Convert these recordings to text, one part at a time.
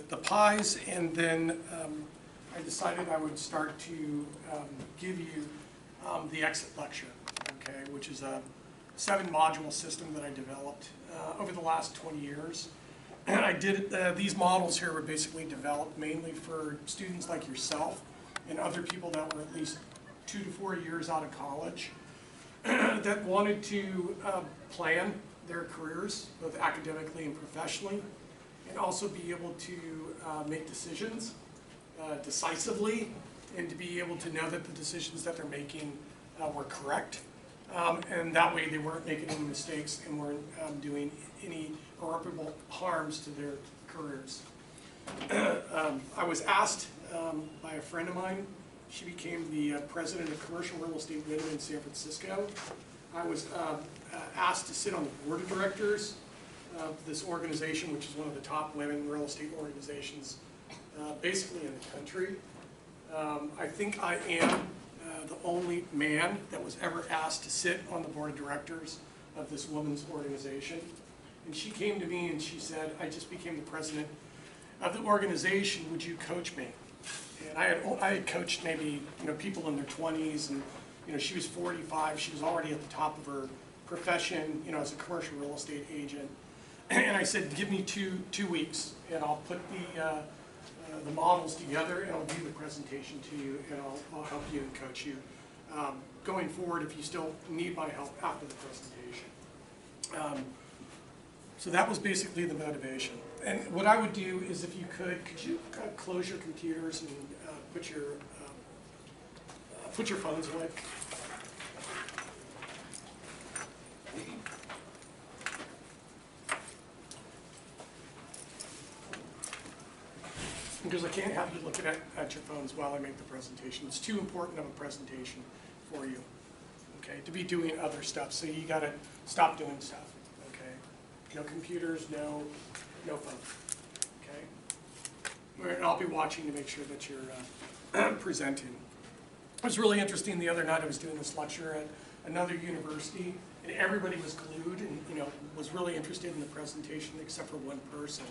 the pies, and then I decided I would start to give you the exit lecture, okay, which is a 7-module system that I developed over the last 20 years. And I did these models here were basically developed mainly for students like yourself and other people that were at least 2 to 4 years out of college that wanted to plan their careers, both academically and professionally, and also be able to make decisions decisively, and to be able to know that the decisions that they're making were correct. And that way they weren't making any mistakes and weren't doing any irreparable harms to their careers. I was asked by a friend of mine. She became the president of commercial real estate women in San Francisco. I was asked to sit on the board of directors of this organization, which is one of the top women real estate organizations basically in the country. I think I am the only man that was ever asked to sit on the board of directors of this women's organization. And she came to me and she said, I just became the president of the organization, would you coach me? And I had coached maybe people in their 20s, and she was 45, she was already at the top of her profession as a commercial real estate agent. And I said, give me two weeks and I'll put the models together and I'll do the presentation to you, and I'll help you and coach you going forward if you still need my help after the presentation. So that was basically the motivation. And what I would do is, if you could you close your computers and put your phones away. Because I can't have you looking at your phones while I make the presentation. It's too important of a presentation for you, okay, to be doing other stuff. So you got to stop doing stuff, okay? No computers, no phones, okay? And I'll be watching to make sure that you're presenting. It was really interesting the other night. I was doing this lecture at another university, and everybody was glued and was really interested in the presentation except for one person.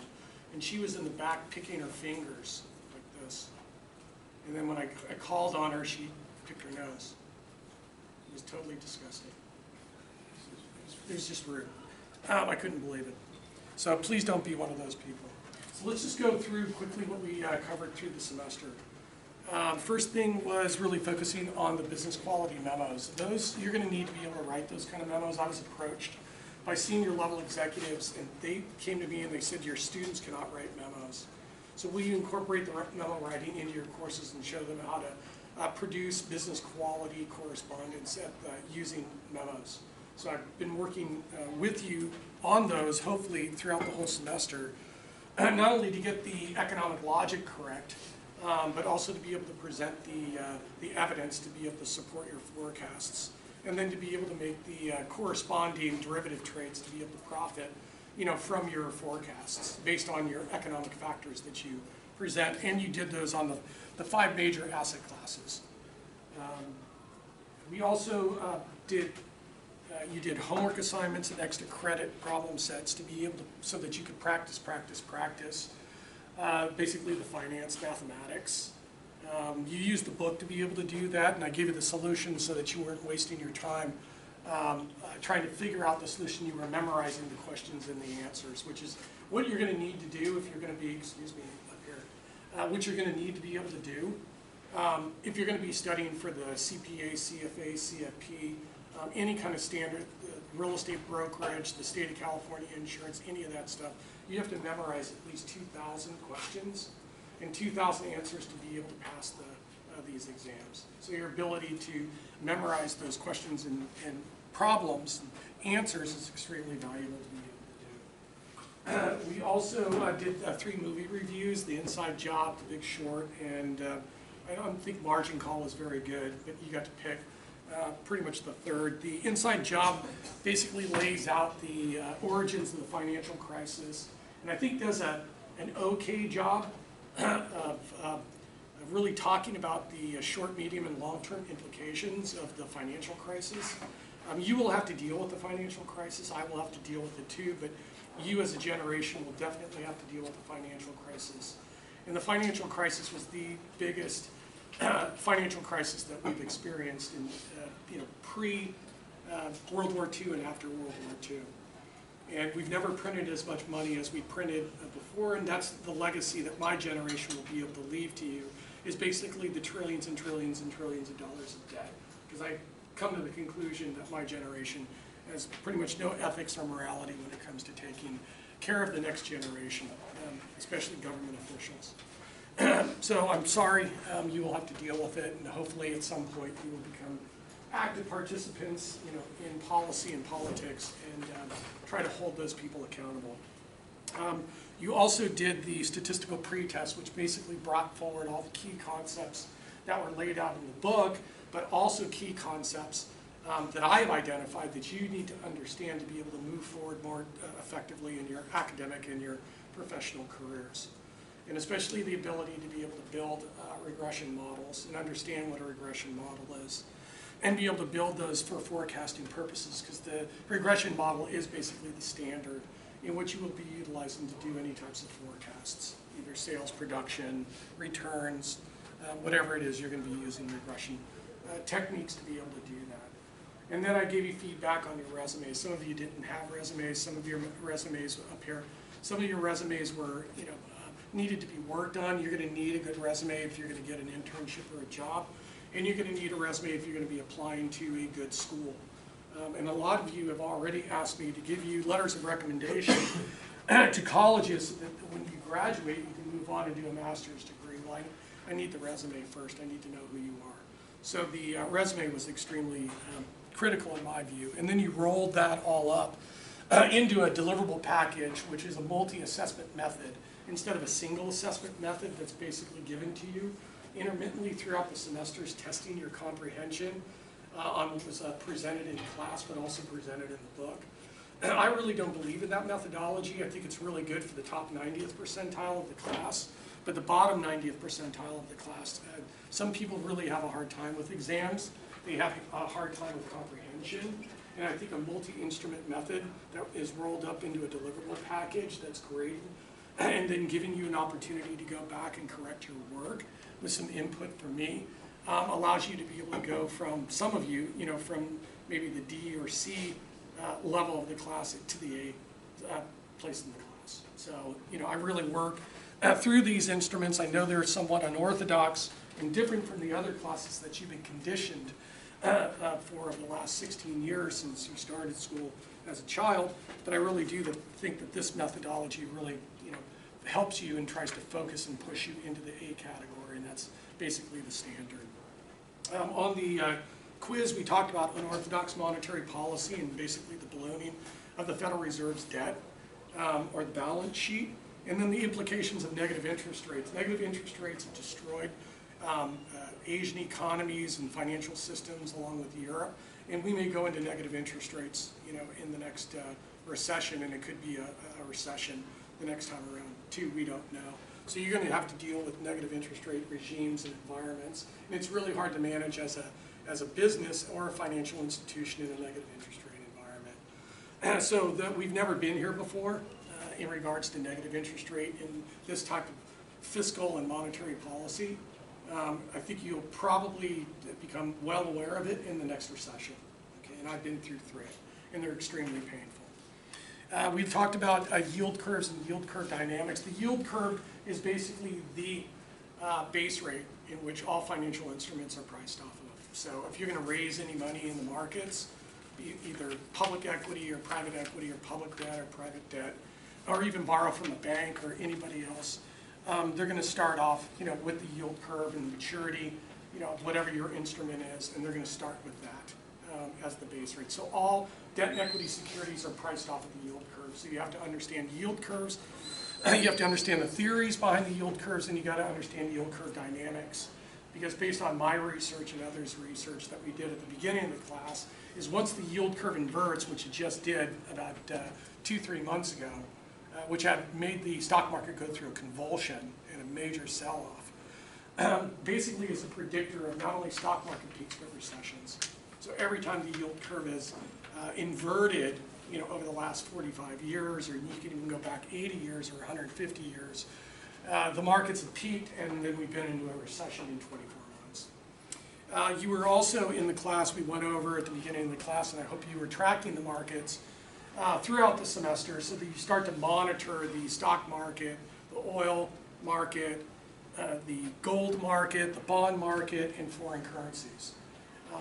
And she was in the back picking her fingers like this. And then when I called on her, she picked her nose. It was totally disgusting. It was just rude. I couldn't believe it. So please don't be one of those people. So let's just go through quickly what we covered through the semester. First thing was really focusing on the business quality memos. Those, you're going to need to be able to write those kind of memos. I was approached by senior level executives, and they came to me and they said, your students cannot write memos. So will you incorporate the memo writing into your courses and show them how to produce business quality correspondence using memos? So I've been working with you on those, hopefully throughout the whole semester, not only to get the economic logic correct, but also to be able to present the evidence to be able to support your forecasts, and then to be able to make the corresponding derivative trades to be able to profit, from your forecasts based on your economic factors that you present. And you did those on the 5 major asset classes. We also you did homework assignments and extra credit problem sets to be able to, so that you could practice, basically the finance mathematics. You used the book to be able to do that, and I gave you the solution so that you weren't wasting your time trying to figure out the solution. You were memorizing the questions and the answers, which is what you're going to need to do if you're going to be, excuse me, up here, what you're going to need to be able to do if you're going to be studying for the CPA, CFA, CFP, any kind of standard, real estate brokerage, the state of California insurance, any of that stuff. You have to memorize at least 2,000 questions and 2,000 answers to be able to pass these exams. So your ability to memorize those questions and problems and answers is extremely valuable to be able to do. We also did 3 movie reviews, The Inside Job, The Big Short, and I don't think Margin Call was very good, but you got to pick pretty much the third. The Inside Job basically lays out the origins of the financial crisis, and I think does an okay job of really talking about the short, medium, and long-term implications of the financial crisis. You will have to deal with the financial crisis. I will have to deal with it too, but you as a generation will definitely have to deal with the financial crisis. And the financial crisis was the biggest financial crisis that we've experienced in pre-World War II and after World War II. And we've never printed as much money as we printed before, and that's the legacy that my generation will be able to leave to you, is basically the trillions and trillions and trillions of dollars of debt. Because I come to the conclusion that my generation has pretty much no ethics or morality when it comes to taking care of the next generation, especially government officials. So I'm sorry, you will have to deal with it, and hopefully at some point you will become active participants, in policy and politics, and try to hold those people accountable. You also did the statistical pretest, which basically brought forward all the key concepts that were laid out in the book, but also key concepts that I have identified that you need to understand to be able to move forward more effectively in your academic and your professional careers. And especially the ability to be able to build regression models and understand what a regression model is, and be able to build those for forecasting purposes, because the regression model is basically the standard in which you will be utilizing to do any types of forecasts, either sales, production, returns, whatever it is, you're going to be using regression techniques to be able to do that. And then I gave you feedback on your resumes. Some of you didn't have resumes. Some of your resumes up here, some of your resumes were, needed to be worked on. You're going to need a good resume if you're going to get an internship or a job. And you're going to need a resume if you're going to be applying to a good school. And a lot of you have already asked me to give you letters of recommendation to colleges so that when you graduate, you can move on and do a master's degree. Well, I need the resume first. I need to know who you are. So the resume was extremely critical in my view. And then you rolled that all up into a deliverable package, which is a multi-assessment method instead of a single assessment method that's basically given to you intermittently throughout the semesters, testing your comprehension on what was presented in class, but also presented in the book. I really don't believe in that methodology. I think it's really good for the top 90th percentile of the class, but the bottom 90th percentile of the class, some people really have a hard time with exams. They have a hard time with comprehension. And I think a multi-instrument method that is rolled up into a deliverable package that's graded, and then giving you an opportunity to go back and correct your work with some input from me, allows you to be able to go from, some of you, from maybe the D or C level of the class to the A place in the class. So, I really work through these instruments. I know they're somewhat unorthodox and different from the other classes that you've been conditioned for over the last 16 years since you started school as a child, but I really do think that this methodology really, helps you and tries to focus and push you into the A category, and that's basically the standard. On the quiz, we talked about unorthodox monetary policy and basically the ballooning of the Federal Reserve's debt, or the balance sheet, and then the implications of negative interest rates. Negative interest rates have destroyed Asian economies and financial systems along with Europe, and we may go into negative interest rates, in the next recession, and it could be a recession the next time around too, we don't know. So you're going to have to deal with negative interest rate regimes and environments, and it's really hard to manage as a business or a financial institution in a negative interest rate environment. So we've never been here before in regards to negative interest rate in this type of fiscal and monetary policy. I think you'll probably become well aware of it in the next recession. Okay, and I've been through 3, and they're extremely painful. We've talked about yield curves and yield curve dynamics. The yield curve is basically the base rate in which all financial instruments are priced off of. So if you're going to raise any money in the markets, either public equity or private equity or public debt or private debt, or even borrow from a bank or anybody else, they're going to start off, with the yield curve and the maturity, whatever your instrument is, and they're going to start with that as the base rate. So all debt and equity securities are priced off of the yield curve. So you have to understand yield curves. You have to understand the theories behind the yield curves, and you got to understand yield curve dynamics. Because based on my research and others' research that we did at the beginning of the class, is once the yield curve inverts, which it just did about 2-3 months ago, which had made the stock market go through a convulsion and a major sell-off, basically is a predictor of not only stock market peaks but recessions. So every time the yield curve is inverted, over the last 45 years, or you can even go back 80 years or 150 years. The markets have peaked, and then we've been into a recession in 24 months. You were also in the class we went over at the beginning of the class, and I hope you were tracking the markets throughout the semester so that you start to monitor the stock market, the oil market, the gold market, the bond market, and foreign currencies.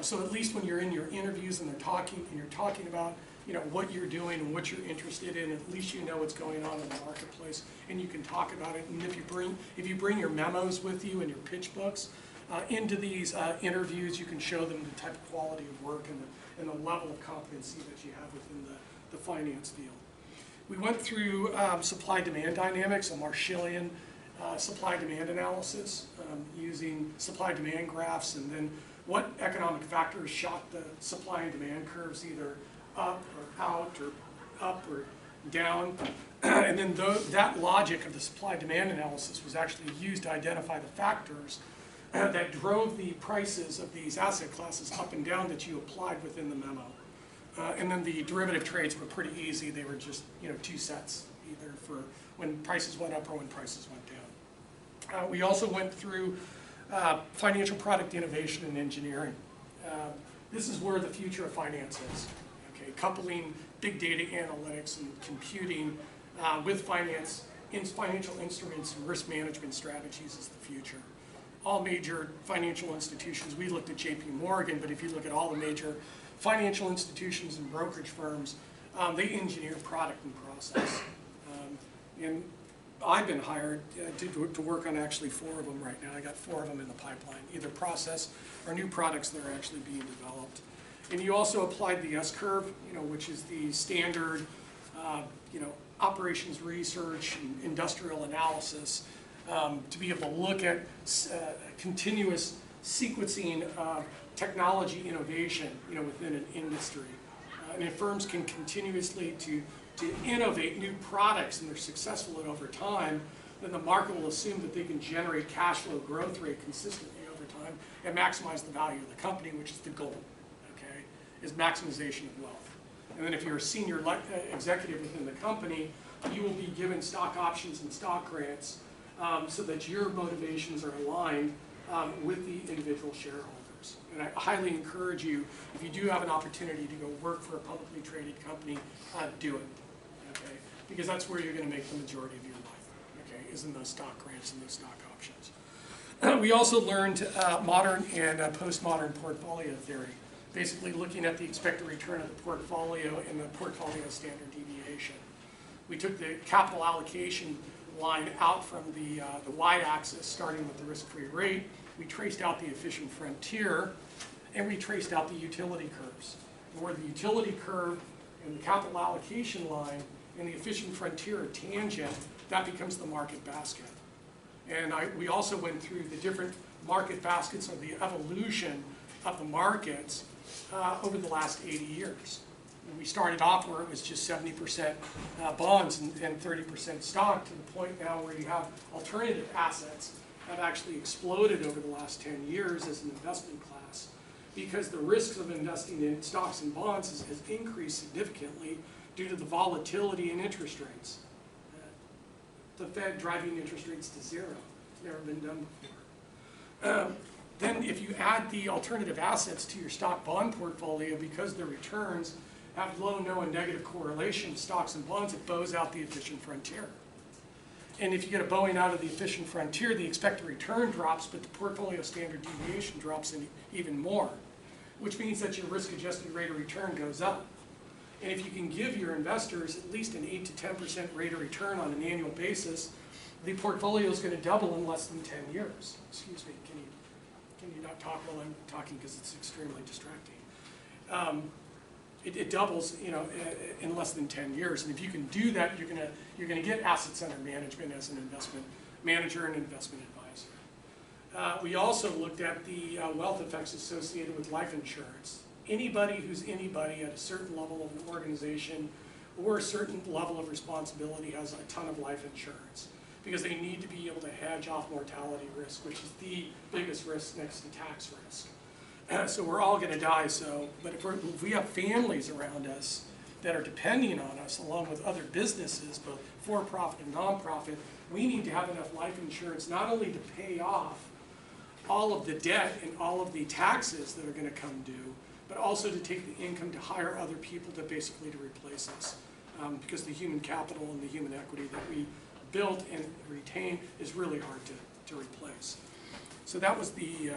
So at least when you're in your interviews and you're talking about what you're doing and what you're interested in, at least you know what's going on in the marketplace, and you can talk about it. And if you bring your memos with you and your pitch books into these interviews, you can show them the type of quality of work and the level of competency that you have within the finance field. We went through supply-demand dynamics, a Marshallian supply-demand analysis using supply-demand graphs, and then what economic factors shot the supply and demand curves either up or out or up or down. And then that logic of the supply-demand analysis was actually used to identify the factors that drove the prices of these asset classes up and down that you applied within the memo. And then the derivative trades were pretty easy. They were just two sets, either for when prices went up or when prices went down. We also went through financial product innovation and engineering. This is where the future of finance is. Okay, coupling big data analytics and computing with financial instruments and risk management strategies is the future. All major financial institutions, we looked at JP Morgan, but if you look at all the major financial institutions and brokerage firms, they engineer product and process. And I've been hired to work on actually 4 of them right now. I got 4 of them in the pipeline, either process or new products that are actually being developed. And you also applied the S-curve, which is the standard, operations research and industrial analysis to be able to look at continuous sequencing of technology innovation, within an industry. And if firms can continuously to innovate new products and they're successful at over time, then the market will assume that they can generate cash flow growth rate consistently over time and maximize the value of the company, which is the goal, okay, is maximization of wealth. And then if you're a senior executive within the company, you will be given stock options and stock grants so that your motivations are aligned with the individual shareholders. And I highly encourage you, if you do have an opportunity to go work for a publicly traded company, do it, okay? Because that's where you're going to make the majority of your life, okay, is in those stock grants and those stock options. We also learned modern and postmodern portfolio theory, basically looking at the expected return of the portfolio and the portfolio standard deviation. We took the capital allocation line out from the y-axis, starting with the risk-free rate. We traced out the efficient frontier, and we traced out the utility curves. And where the utility curve and the capital allocation line and the efficient frontier are tangent, that becomes the market basket. And we also went through the different market baskets of the evolution of the markets over the last 80 years. And we started off where it was just 70% bonds and 30% stock, to the point now where you have alternative assets have actually exploded over the last 10 years as an investment class, because the risks of investing in stocks and bonds has increased significantly due to the volatility in interest rates. The Fed driving interest rates to 0. It's never been done before. Then if you add the alternative assets to your stock bond portfolio, because the returns have low, no, and negative correlation to stocks and bonds, it bows out the efficient frontier. And if you get a bowing out of the efficient frontier, the expected return drops, but the portfolio standard deviation drops in even more, which means that your risk-adjusted rate of return goes up. And if you can give your investors at least an 8 to 10% rate of return on an annual basis, the portfolio is going to double in less than 10 years. Excuse me, can you not talk while I'm talking, because it's extremely distracting. It doubles, in less than 10 years. And if you can do that, you're going to get assets under management as an investment manager and investment advisor. We also looked at the wealth effects associated with life insurance. Anybody who's anybody at a certain level of an organization or a certain level of responsibility has a ton of life insurance, because they need to be able to hedge off mortality risk, which is the biggest risk next to tax risk. So we're all going to die. But if we have families around us, that are depending on us, along with other businesses, both for-profit and nonprofit, we need to have enough life insurance not only to pay off all of the debt and all of the taxes that are going to come due, but also to take the income to hire other people to basically to replace us. Because the human capital and the human equity that we built and retain is really hard to replace. So that was the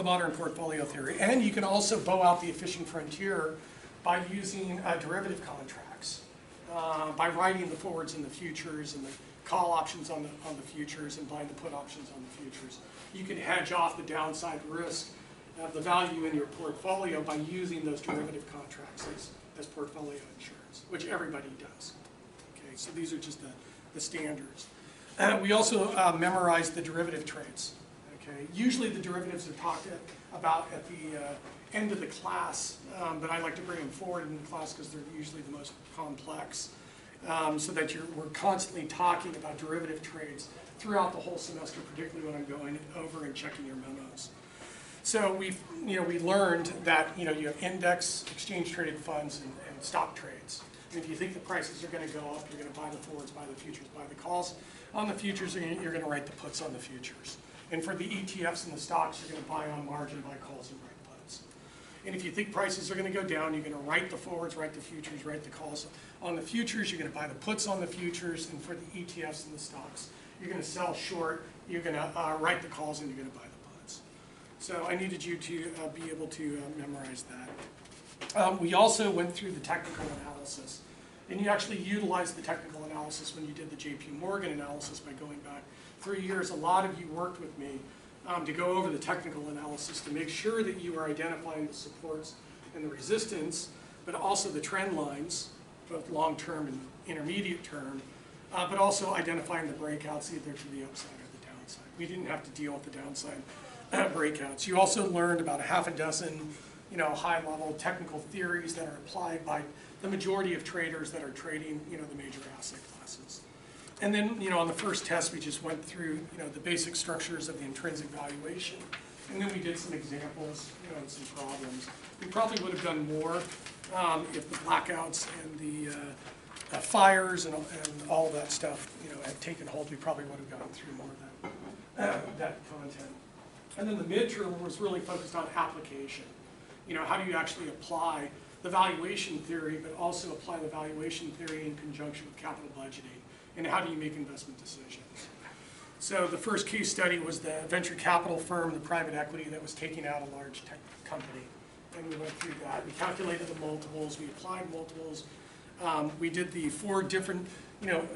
modern portfolio theory. And you can also bow out the efficient frontier by using derivative contracts, by writing the forwards and the futures and the call options on the futures and buying the put options on the futures. You can hedge off the downside risk of the value in your portfolio by using those derivative contracts as portfolio insurance, which everybody does. Okay, so these are just the standards. We also memorize the derivative trades. Okay, usually the derivatives are talked about at the end of the class, but I like to bring them forward in the class because they're usually the most complex, so that we're constantly talking about derivative trades throughout the whole semester, particularly when I'm going over and checking your memos. So we learned that you have index, exchange traded funds, and stock trades. And if you think the prices are going to go up, you're going to buy the forwards, buy the futures, buy the calls on the futures, and you're going to write the puts on the futures. And for the ETFs and the stocks, you're going to buy on margin, buy calls, and write puts. And if you think prices are going to go down, you're going to write the forwards, write the futures, write the calls on the futures. You're going to buy the puts on the futures, and for the ETFs and the stocks, you're going to sell short. You're going to write the calls, and you're going to buy the puts. So I needed you to be able to memorize that. We also went through the technical analysis, and you actually utilized the technical analysis when you did the JP Morgan analysis by going back 3 years. A lot of you worked with me to go over the technical analysis to make sure that you are identifying the supports and the resistance, but also the trend lines, both long-term and intermediate term, but also identifying the breakouts either to the upside or the downside. We didn't have to deal with the downside breakouts. You also learned about a half a dozen high-level technical theories that are applied by the majority of traders that are trading the major asset classes. And then, on the first test, we just went through, the basic structures of the intrinsic valuation. And then we did some examples, and some problems. We probably would have done more if the blackouts and the fires and all of that stuff, had taken hold. We probably would have gone through more of that content. And then the midterm was really focused on application. How do you actually apply the valuation theory, but also apply the valuation theory in conjunction with capital budgeting? And how do you make investment decisions? So the first case study was the venture capital firm, the private equity that was taking out a large tech company. And we went through that. We calculated the multiples. We applied multiples. We did the 4 different,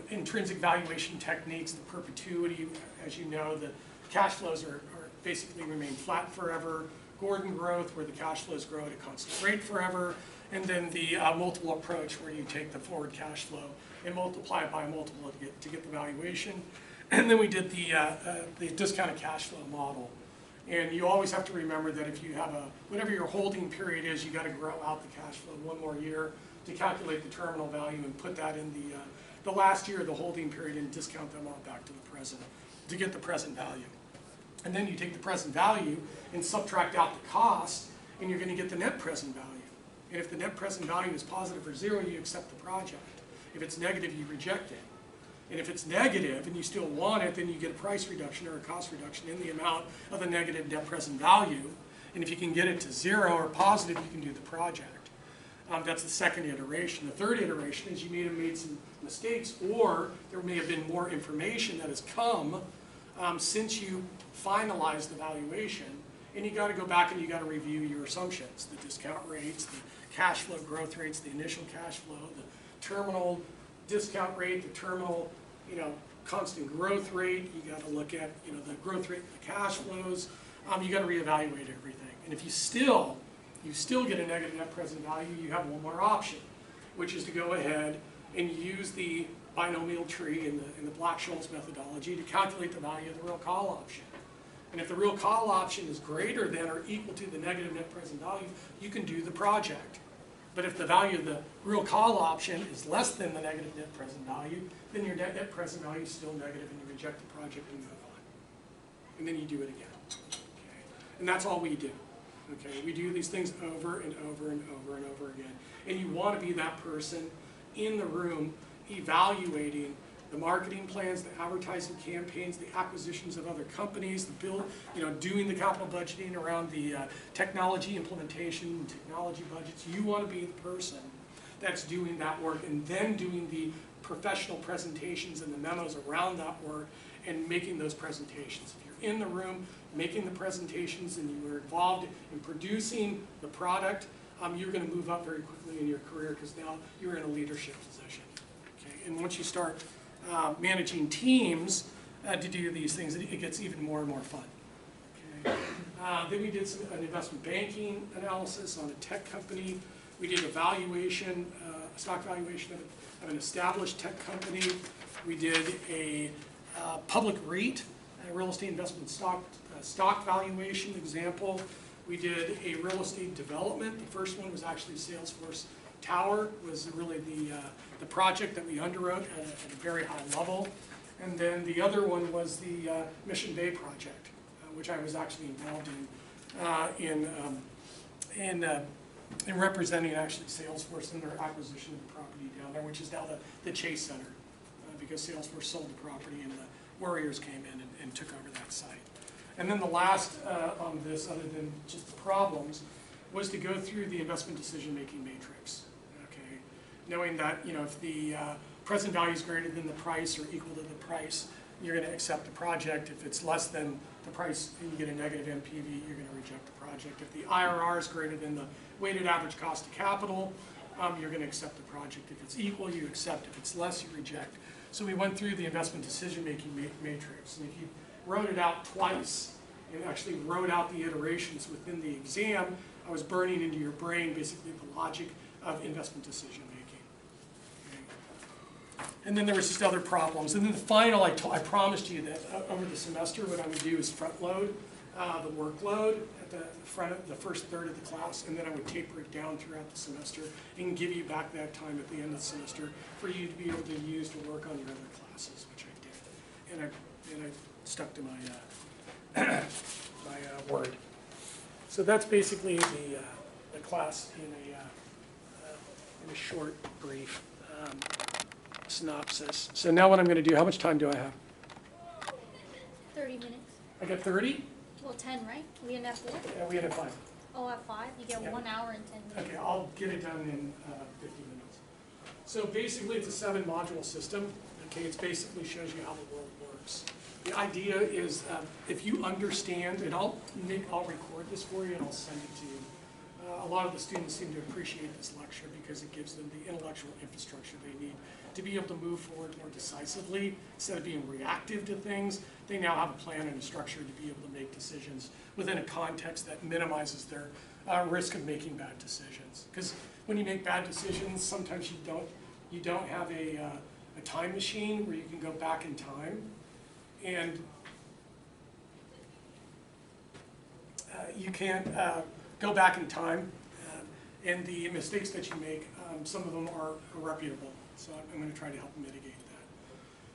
intrinsic valuation techniques, the perpetuity. As you know, the cash flows are basically remain flat forever. Gordon growth, where the cash flows grow at a constant rate forever. And then the multiple approach, where you take the forward cash flow and multiply it by a multiple to get the valuation. And then we did the discounted cash flow model. And you always have to remember that if you have whatever your holding period is, you got to grow out the cash flow 1 more year to calculate the terminal value and put that in the last year of the holding period and discount them all back to the present to get the present value. And then you take the present value and subtract out the cost, and you're going to get the net present value. And if the net present value is positive or 0, you accept the project. If it's negative, you reject it. And if it's negative and you still want it, then you get a price reduction or a cost reduction in the amount of the negative net present value. And if you can get it to 0 or positive, you can do the project. That's the second iteration. The third iteration is you may have made some mistakes, or there may have been more information that has come since you finalized the valuation, and you got to go back and you got to review your assumptions, the discount rates, the cash flow growth rates, the initial cash flow, the terminal discount rate, the terminal, constant growth rate. You got to look at, the growth rate of the cash flows. You got to reevaluate everything. And if you still get a negative net present value, you have one more option, which is to go ahead and use the binomial tree in the Black-Scholes methodology to calculate the value of the real call option. And if the real call option is greater than or equal to the negative net present value, you can do the project. But if the value of the real call option is less than the negative net present value, then your net present value is still negative and you reject the project and move on. And then you do it again. Okay. And that's all we do. Okay, we do these things over and over and over and over again. And you want to be that person in the room evaluating the marketing plans, the advertising campaigns, the acquisitions of other companies, the build, doing the capital budgeting around the technology implementation, technology budgets. You want to be the person that's doing that work and then doing the professional presentations and the memos around that work and making those presentations. If you're in the room making the presentations and you were involved in producing the product, you're going to move up very quickly in your career because now you're in a leadership position. Okay? And once you start managing teams to do these things, it gets even more and more fun. Okay? Then we did an investment banking analysis on a tech company. We did a valuation, a stock valuation of an established tech company. We did a public REIT, a real estate investment stock valuation example. We did a real estate development. The first one was actually Salesforce Tower, was really the project that we underwrote at a very high level. And then the other one was the Mission Bay project, which I was actually involved in representing actually Salesforce in their acquisition of the property down there, which is now the Chase Center, because Salesforce sold the property and the Warriors came in and took over that site. And then the last on this, other than just the problems, was to go through the investment decision-making matrix. Okay, knowing that if the present value is greater than the price or equal to the price, you're going to accept the project. If it's less than the price and you get a negative NPV, you're going to reject the project. If the IRR is greater than the weighted average cost of capital, you're going to accept the project. If it's equal, you accept. If it's less, you reject. So we went through the investment decision-making matrix. And if you wrote it out twice and actually wrote out the iterations within the exam, I was burning into your brain basically the logic of investment decision-making. Okay. And then there was just other problems. And then the final, I promised you that over the semester what I would do is front load the workload at the front of the first third of the class, and then I would taper it down throughout the semester and give you back that time at the end of the semester for you to be able to use to work on your other classes, which I did. And I stuck to my my word. So that's basically the class in a short, brief synopsis. So now what I'm going to do, how much time do I have? 30 minutes. I got 30? Well, 10, right? We didn't have 4? Yeah, we had 5. Oh, at 5? You get 1 hour and 10 minutes. Okay, I'll get it done in 50 minutes. So basically it's a 7-module system. Okay, it basically shows you how the world works. The idea is if you understand, and I'll record this for you and I'll send it to you. A lot of the students seem to appreciate this lecture because it gives them the intellectual infrastructure they need to be able to move forward more decisively. Instead of being reactive to things, they now have a plan and a structure to be able to make decisions within a context that minimizes their risk of making bad decisions. Because when you make bad decisions, sometimes you don't have a time machine where you can go back in time and you can't go back in time, and the mistakes that you make, some of them are irreparable. So I'm going to try to help mitigate that.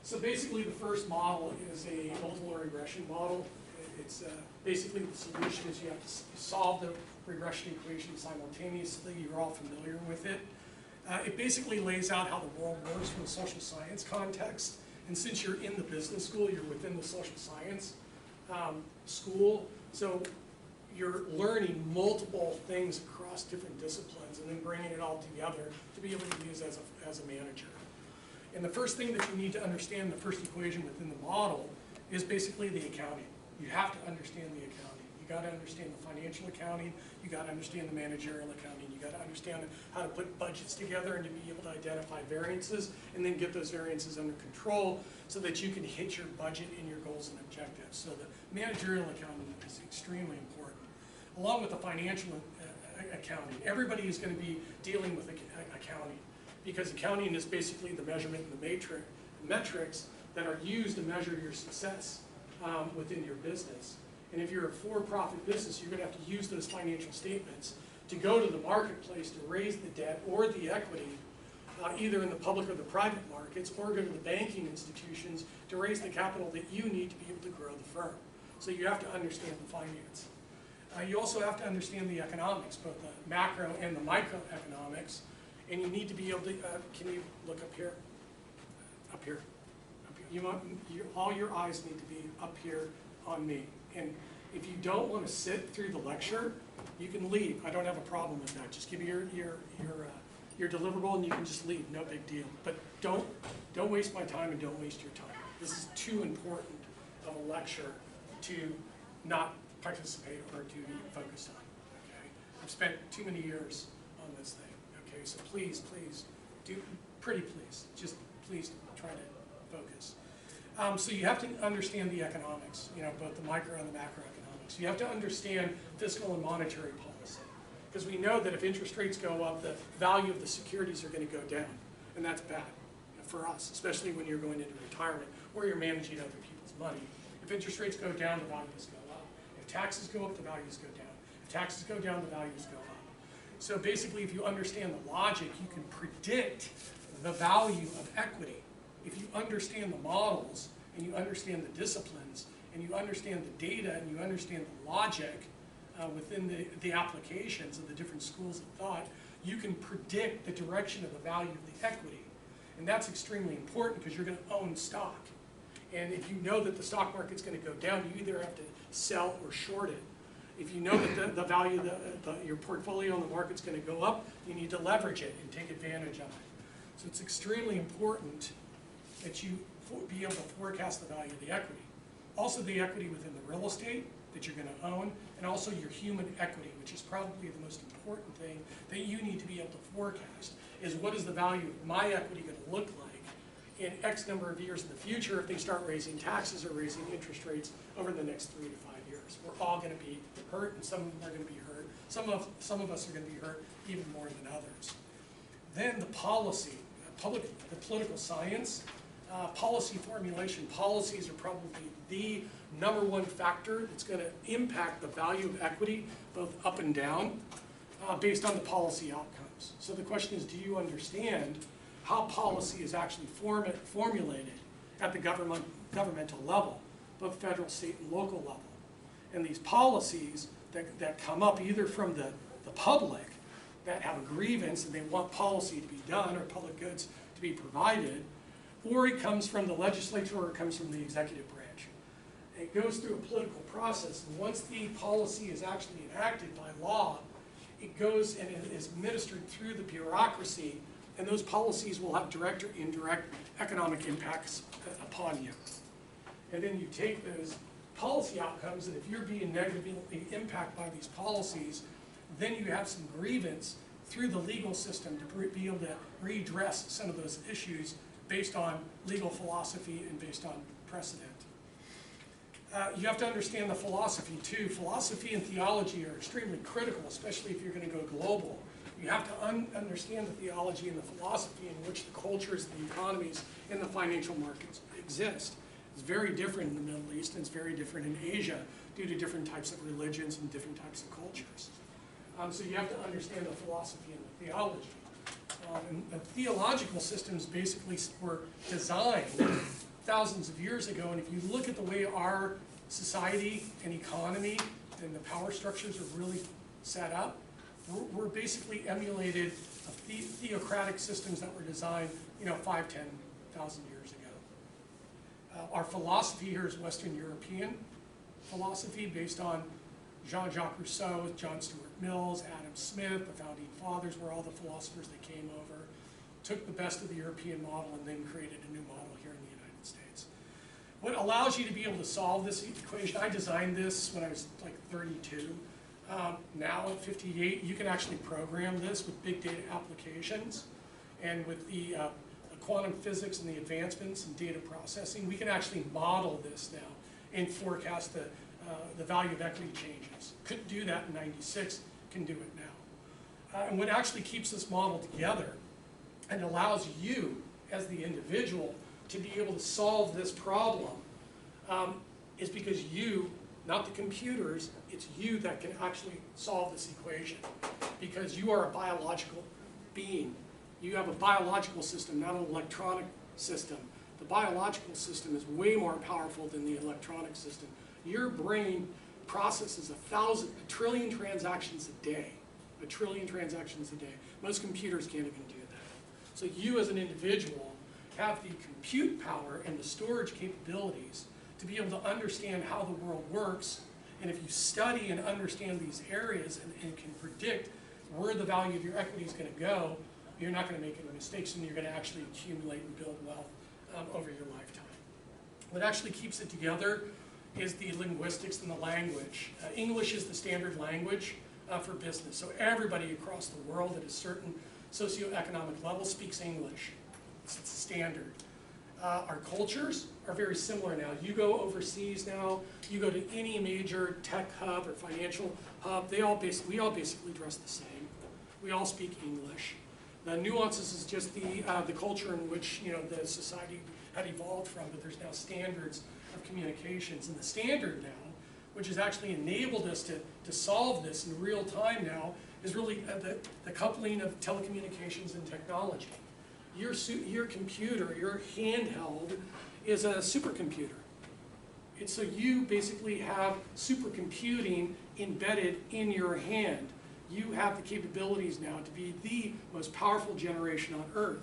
So basically the first model is a multiple regression model. It's basically the solution is you have to solve the regression equation simultaneously. You're all familiar with it. It basically lays out how the world works from a social science context. And since you're in the business school, you're within the social science school. So you're learning multiple things across different disciplines and then bringing it all together to be able to use as a manager. And the first thing that you need to understand, the first equation within the model, is basically the accounting. You have to understand the accounting. You got to understand the financial accounting. You got to understand the managerial accounting. You got to understand how to put budgets together and to be able to identify variances and then get those variances under control so that you can hit your budget and your goals and objectives. So the managerial accounting is extremely important. Along with the financial accounting, everybody is going to be dealing with accounting because accounting is basically the measurement and the metrics that are used to measure your success within your business. And if you're a for-profit business, you're going to have to use those financial statements to go to the marketplace to raise the debt or the equity, either in the public or the private markets, or go to the banking institutions to raise the capital that you need to be able to grow the firm. So you have to understand the finance. You also have to understand the economics, both the macro and the microeconomics, and you need to be able to, can you look up here? Up here. Up here. All your eyes need to be up here on me. And if you don't want to sit through the lecture, you can leave. I don't have a problem with that. Just give me your deliverable and you can just leave, no big deal. But don't waste my time and don't waste your time. This is too important of a lecture to not participate or to be focused on, okay? I've spent too many years on this thing, okay? So please, do, pretty please, just please try to focus. So you have to understand the economics, both the micro and the macroeconomics. You have to understand fiscal and monetary policy, because we know that if interest rates go up, the value of the securities are going to go down, and that's bad for us, especially when you're going into retirement or you're managing other people's money. If interest rates go down, the values go up. If taxes go up, the values go down. If taxes go down, the values go up. So basically, if you understand the logic, you can predict the value of equity. If you understand the models, and you understand the disciplines, and you understand the data, and you understand the logic within the applications of the different schools of thought, you can predict the direction of the value of the equity. And that's extremely important because you're going to own stock. And if you know that the stock market's going to go down, you either have to sell or short it. If you know that the value of your portfolio on the market's going to go up, you need to leverage it and take advantage of it. So it's extremely important that you be able to forecast the value of the equity. Also the equity within the real estate that you're going to own, and also your human equity, which is probably the most important thing that you need to be able to forecast, is what is the value of my equity going to look like in X number of years in the future if they start raising taxes or raising interest rates over the next 3 to 5 years. We're all going to be hurt, and some of them are going to be hurt. Some of us are going to be hurt even more than others. Then the policy, the political science, policy formulation. Policies are probably the #1 factor that's going to impact the value of equity, both up and down, based on the policy outcomes. So the question is, do you understand how policy is actually formulated at the governmental level, both federal, state, and local level? And these policies that come up either from the public that have a grievance and they want policy to be done or public goods to be provided, or it comes from the legislature or it comes from the executive branch. It goes through a political process, and once the policy is actually enacted by law, it goes and it is administered through the bureaucracy, and those policies will have direct or indirect economic impacts upon you. And then you take those policy outcomes, and if you're being negatively impacted by these policies, then you have some grievance through the legal system to be able to redress some of those issues based on legal philosophy and based on precedent. You have to understand the philosophy too. Philosophy and theology are extremely critical, especially if you're going to go global. You have to understand the theology and the philosophy in which the cultures, the economies, and the financial markets exist. It's very different in the Middle East, and it's very different in Asia due to different types of religions and different types of cultures. So you have to understand the philosophy and the theology. And the theological systems basically were designed thousands of years ago, and if you look at the way our society and economy and the power structures are really set up, we're basically emulated of theocratic systems that were designed, 5, 10,000 years ago. Our philosophy here is Western European philosophy based on Jean-Jacques Rousseau, John Stuart Mills, Adam Smith, the founding fathers were all the philosophers that came over, took the best of the European model, and then created a new model here in the United States. What allows you to be able to solve this equation, I designed this when I was like 32. Now at 58, you can actually program this with big data applications, and with the quantum physics and the advancements in data processing, we can actually model this now and forecast the value of equity changes. Couldn't do that in '96, can do it now. And what actually keeps this model together and allows you as the individual to be able to solve this problem is because you, not the computers, it's you that can actually solve this equation, because you are a biological being. You have a biological system, not an electronic system. The biological system is way more powerful than the electronic system. Your brain processes a trillion transactions a day. A trillion transactions a day. Most computers can't even do that. So you as an individual have the compute power and the storage capabilities to be able to understand how the world works. And if you study and understand these areas and can predict where the value of your equity is going to go, you're not going to make any mistakes, and you're going to actually accumulate and build wealth over your lifetime. What actually keeps it together is the linguistics and the language. English is the standard language for business. So everybody across the world at a certain socioeconomic level speaks English. It's standard. Our cultures are very similar now. You go overseas now, you go to any major tech hub or financial hub, we all basically dress the same. We all speak English. The nuances is just the culture in which the society had evolved from, but there's now standards of communications. And the standard now, which has actually enabled us to solve this in real time now, is really the coupling of telecommunications and technology. Your computer, your handheld, is a supercomputer. And so you basically have supercomputing embedded in your hand. You have the capabilities now to be the most powerful generation on Earth,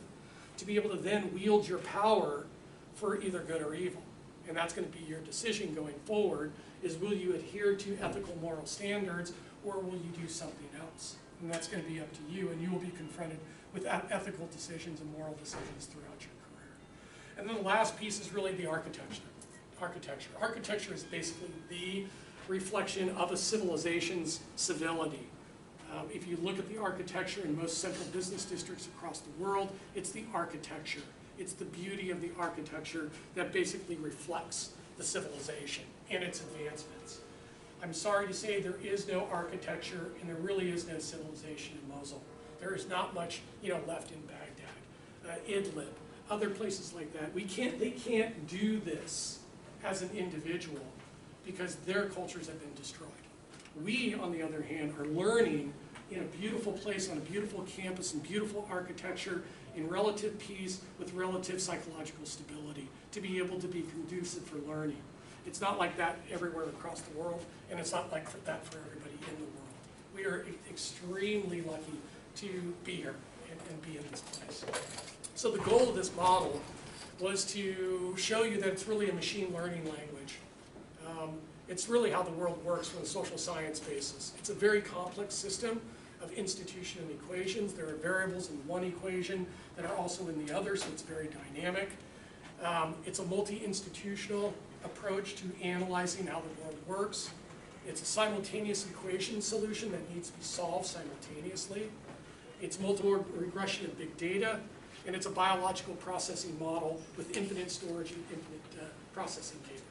to be able to then wield your power for either good or evil. And that's going to be your decision going forward, is will you adhere to ethical moral standards, or will you do something else? And that's going to be up to you, and you will be confronted with ethical decisions and moral decisions throughout your career. And then the last piece is really the architecture. Architecture is basically the reflection of a civilization's civility. If you look at the architecture in most central business districts across the world, it's the architecture. It's the beauty of the architecture that basically reflects the civilization and its advancements. I'm sorry to say there is no architecture, and there really is no civilization in Mosul. There is not much, left in Baghdad, Idlib, other places like that. They can't do this as an individual because their cultures have been destroyed. We, on the other hand, are learning in a beautiful place, on a beautiful campus, in beautiful architecture, in relative peace, with relative psychological stability, to be able to be conducive for learning. It's not like that everywhere across the world, and it's not like that for everybody in the world. We are extremely lucky to be here and be in this place. So the goal of this model was to show you that it's really a machine learning language. It's really how the world works from a social science basis. It's a very complex system of institution and equations. There are variables in one equation that are also in the other, so it's very dynamic. It's a multi-institutional approach to analyzing how the world works. It's a simultaneous equation solution that needs to be solved simultaneously. It's multiple regression of big data, and it's a biological processing model with infinite storage and infinite processing capabilities.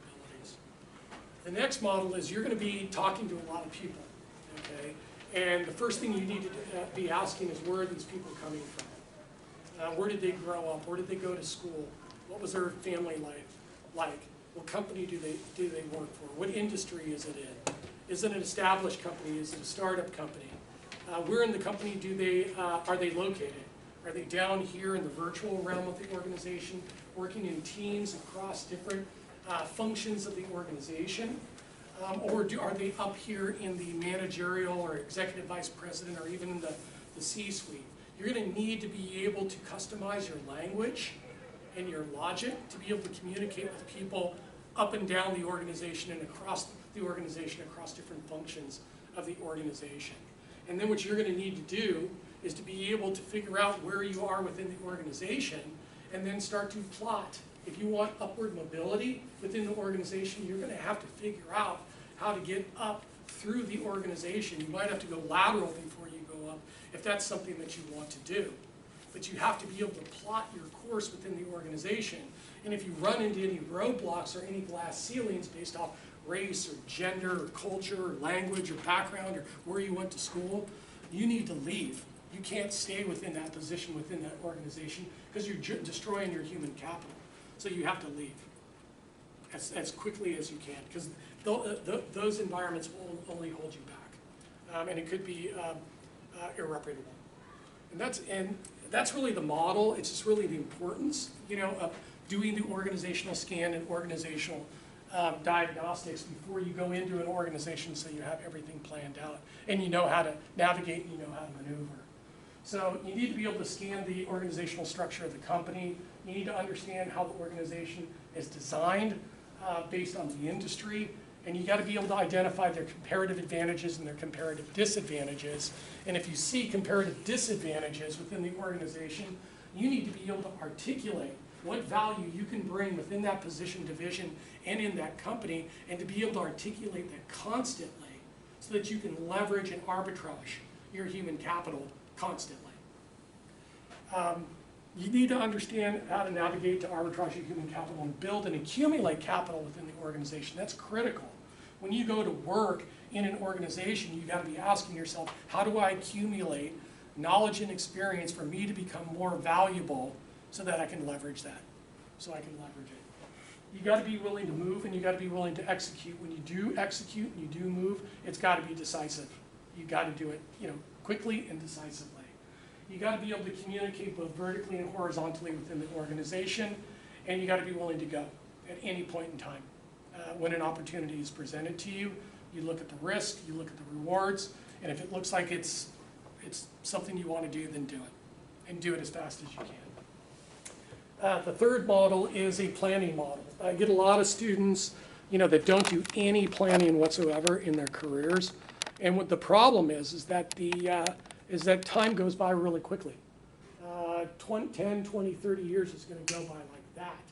The next model is you're going to be talking to a lot of people, okay? And the first thing you need to be asking is, where are these people coming from? Where did they grow up? Where did they go to school? What was their family life like? What company do they work for? What industry is it in? Is it an established company? Is it a startup company? Where in the company are they located? Are they down here in the virtual realm of the organization, working in teams across different functions of the organization? Or are they up here in the managerial or executive vice president or even in the C-suite? You're going to need to be able to customize your language and your logic to be able to communicate with people up and down the organization and across the organization, across different functions of the organization. And then what you're going to need to do is to be able to figure out where you are within the organization and then start to plot. If you want upward mobility within the organization, you're going to have to figure out how to get up through the organization. You might have to go lateral before you go up if that's something that you want to do. But you have to be able to plot your course within the organization. And if you run into any roadblocks or any glass ceilings based off race or gender or culture or language or background or where you went to school, you need to leave. You can't stay within that position within that organization because you're destroying your human capital. So you have to leave as quickly as you can, because those environments will only hold you back, and it could be irreparable. And that's really the model. It's just really the importance, of doing the organizational scan and organizational diagnostics before you go into an organization, so you have everything planned out and you know how to navigate and you know how to maneuver. So you need to be able to scan the organizational structure of the company. You need to understand how the organization is designed based on the industry, and you got to be able to identify their comparative advantages and their comparative disadvantages. And if you see comparative disadvantages within the organization, you need to be able to articulate what value you can bring within that position, division, and in that company, and to be able to articulate that constantly so that you can leverage and arbitrage your human capital constantly. You need to understand how to navigate to arbitrage your human capital and build and accumulate capital within the organization. That's critical. When you go to work in an organization, you've got to be asking yourself, how do I accumulate knowledge and experience for me to become more valuable so that I can leverage that, so I can leverage it. You got to be willing to move, and you got to be willing to execute. When you do execute and you do move, it's got to be decisive. You got to do it, quickly and decisively. You got to be able to communicate both vertically and horizontally within the organization, and you got to be willing to go at any point in time. When an opportunity is presented to you, you look at the risk, you look at the rewards, and if it looks like it's something you want to do, then do it, and do it as fast as you can. The third model is a planning model. I get a lot of students, that don't do any planning whatsoever in their careers, and what the problem is that that time goes by really quickly. 10, 20, 30 years is going to go by like that.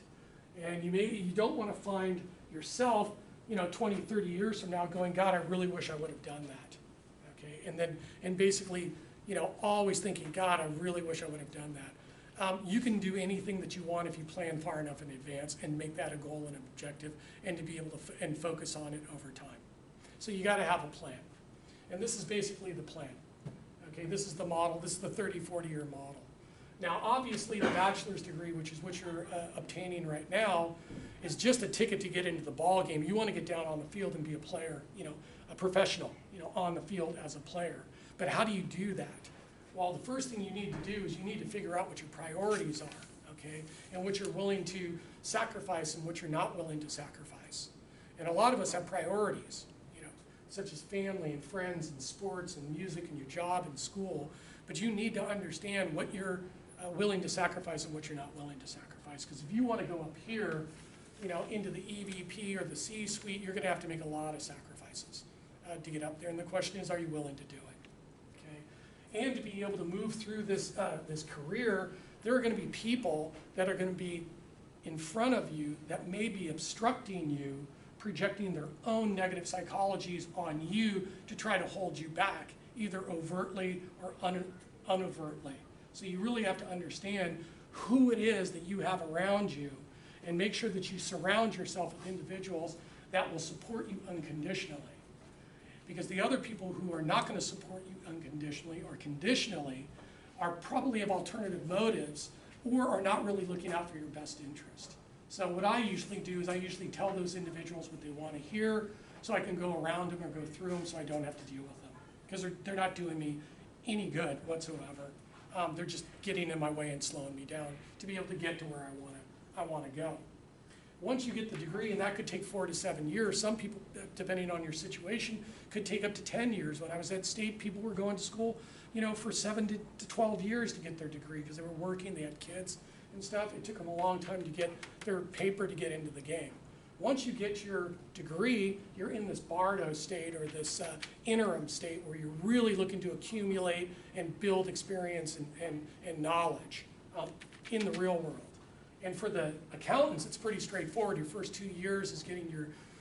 And you don't want to find yourself, 20, 30 years from now going, God, I really wish I would have done that. Okay, and basically, always thinking, God, I really wish I would have done that. You can do anything that you want if you plan far enough in advance and make that a goal and objective, and to be able to and focus on it over time. So you got to have a plan. And this is basically the plan. Okay, this is the model. This is the 30, 40-year model. Now, obviously, the bachelor's degree, which is what you're obtaining right now, is just a ticket to get into the ball game. You want to get down on the field and be a player, a professional, on the field as a player. But how do you do that? Well, the first thing you need to do is you need to figure out what your priorities are, okay, and what you're willing to sacrifice and what you're not willing to sacrifice. And a lot of us have priorities, such as family and friends and sports and music and your job and school, but you need to understand what you're willing to sacrifice and what you're not willing to sacrifice. Because if you want to go up here, into the EVP or the C-suite, you're going to have to make a lot of sacrifices to get up there. And the question is, are you willing to do it? Okay? And to be able to move through this career, there are going to be people that are going to be in front of you that may be obstructing you, projecting their own negative psychologies on you to try to hold you back, either overtly or unovertly. So you really have to understand who it is that you have around you, and make sure that you surround yourself with individuals that will support you unconditionally. Because the other people who are not going to support you unconditionally or conditionally are probably have alternative motives or are not really looking out for your best interest. So what I usually do is I usually tell those individuals what they want to hear, so I can go around them or go through them so I don't have to deal with them. Because they're not doing me any good whatsoever. They're just getting in my way and slowing me down to be able to get to where I want to go. Once you get the degree, and that could take 4 to 7 years, some people, depending on your situation, could take up to 10 years. When I was at State, people were going to school, for 7 to 12 years to get their degree because they were working, they had kids and stuff. It took them a long time to get their paper to get into the game. Once you get your degree, you're in this bardo state or this interim state where you're really looking to accumulate and build experience and knowledge in the real world. And for the accountants, it's pretty straightforward. Your first 2 years is getting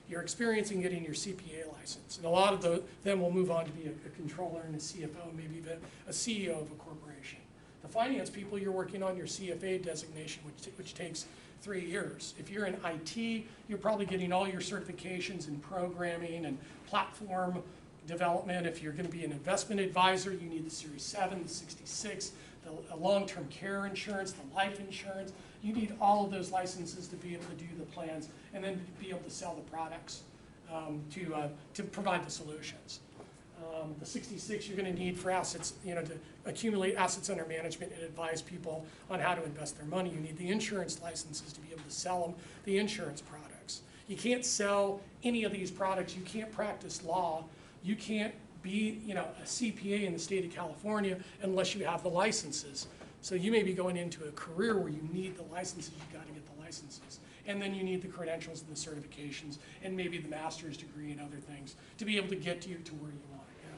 your experience and getting your CPA license. And a lot of them will move on to be a controller and a CFO, maybe even a CEO of a corporation. The finance people, you're working on your CFA designation, which takes 3 years. If you're in IT, you're probably getting all your certifications in programming and platform development. If you're going to be an investment advisor, you need the Series 7, the 66, the long-term care insurance, the life insurance. You need all of those licenses to be able to do the plans and then be able to sell the products to provide the solutions. The 66 you're going to need for assets, to accumulate assets under management and advise people on how to invest their money. You need the insurance licenses to be able to sell them the insurance products. You can't sell any of these products. You can't practice law. You can't be, you know, a CPA in the state of California unless you have the licenses. So you may be going into a career where you need the licenses. You've got to get the licenses. And then you need the credentials and the certifications and maybe the master's degree and other things to be able to get you to where you want to go.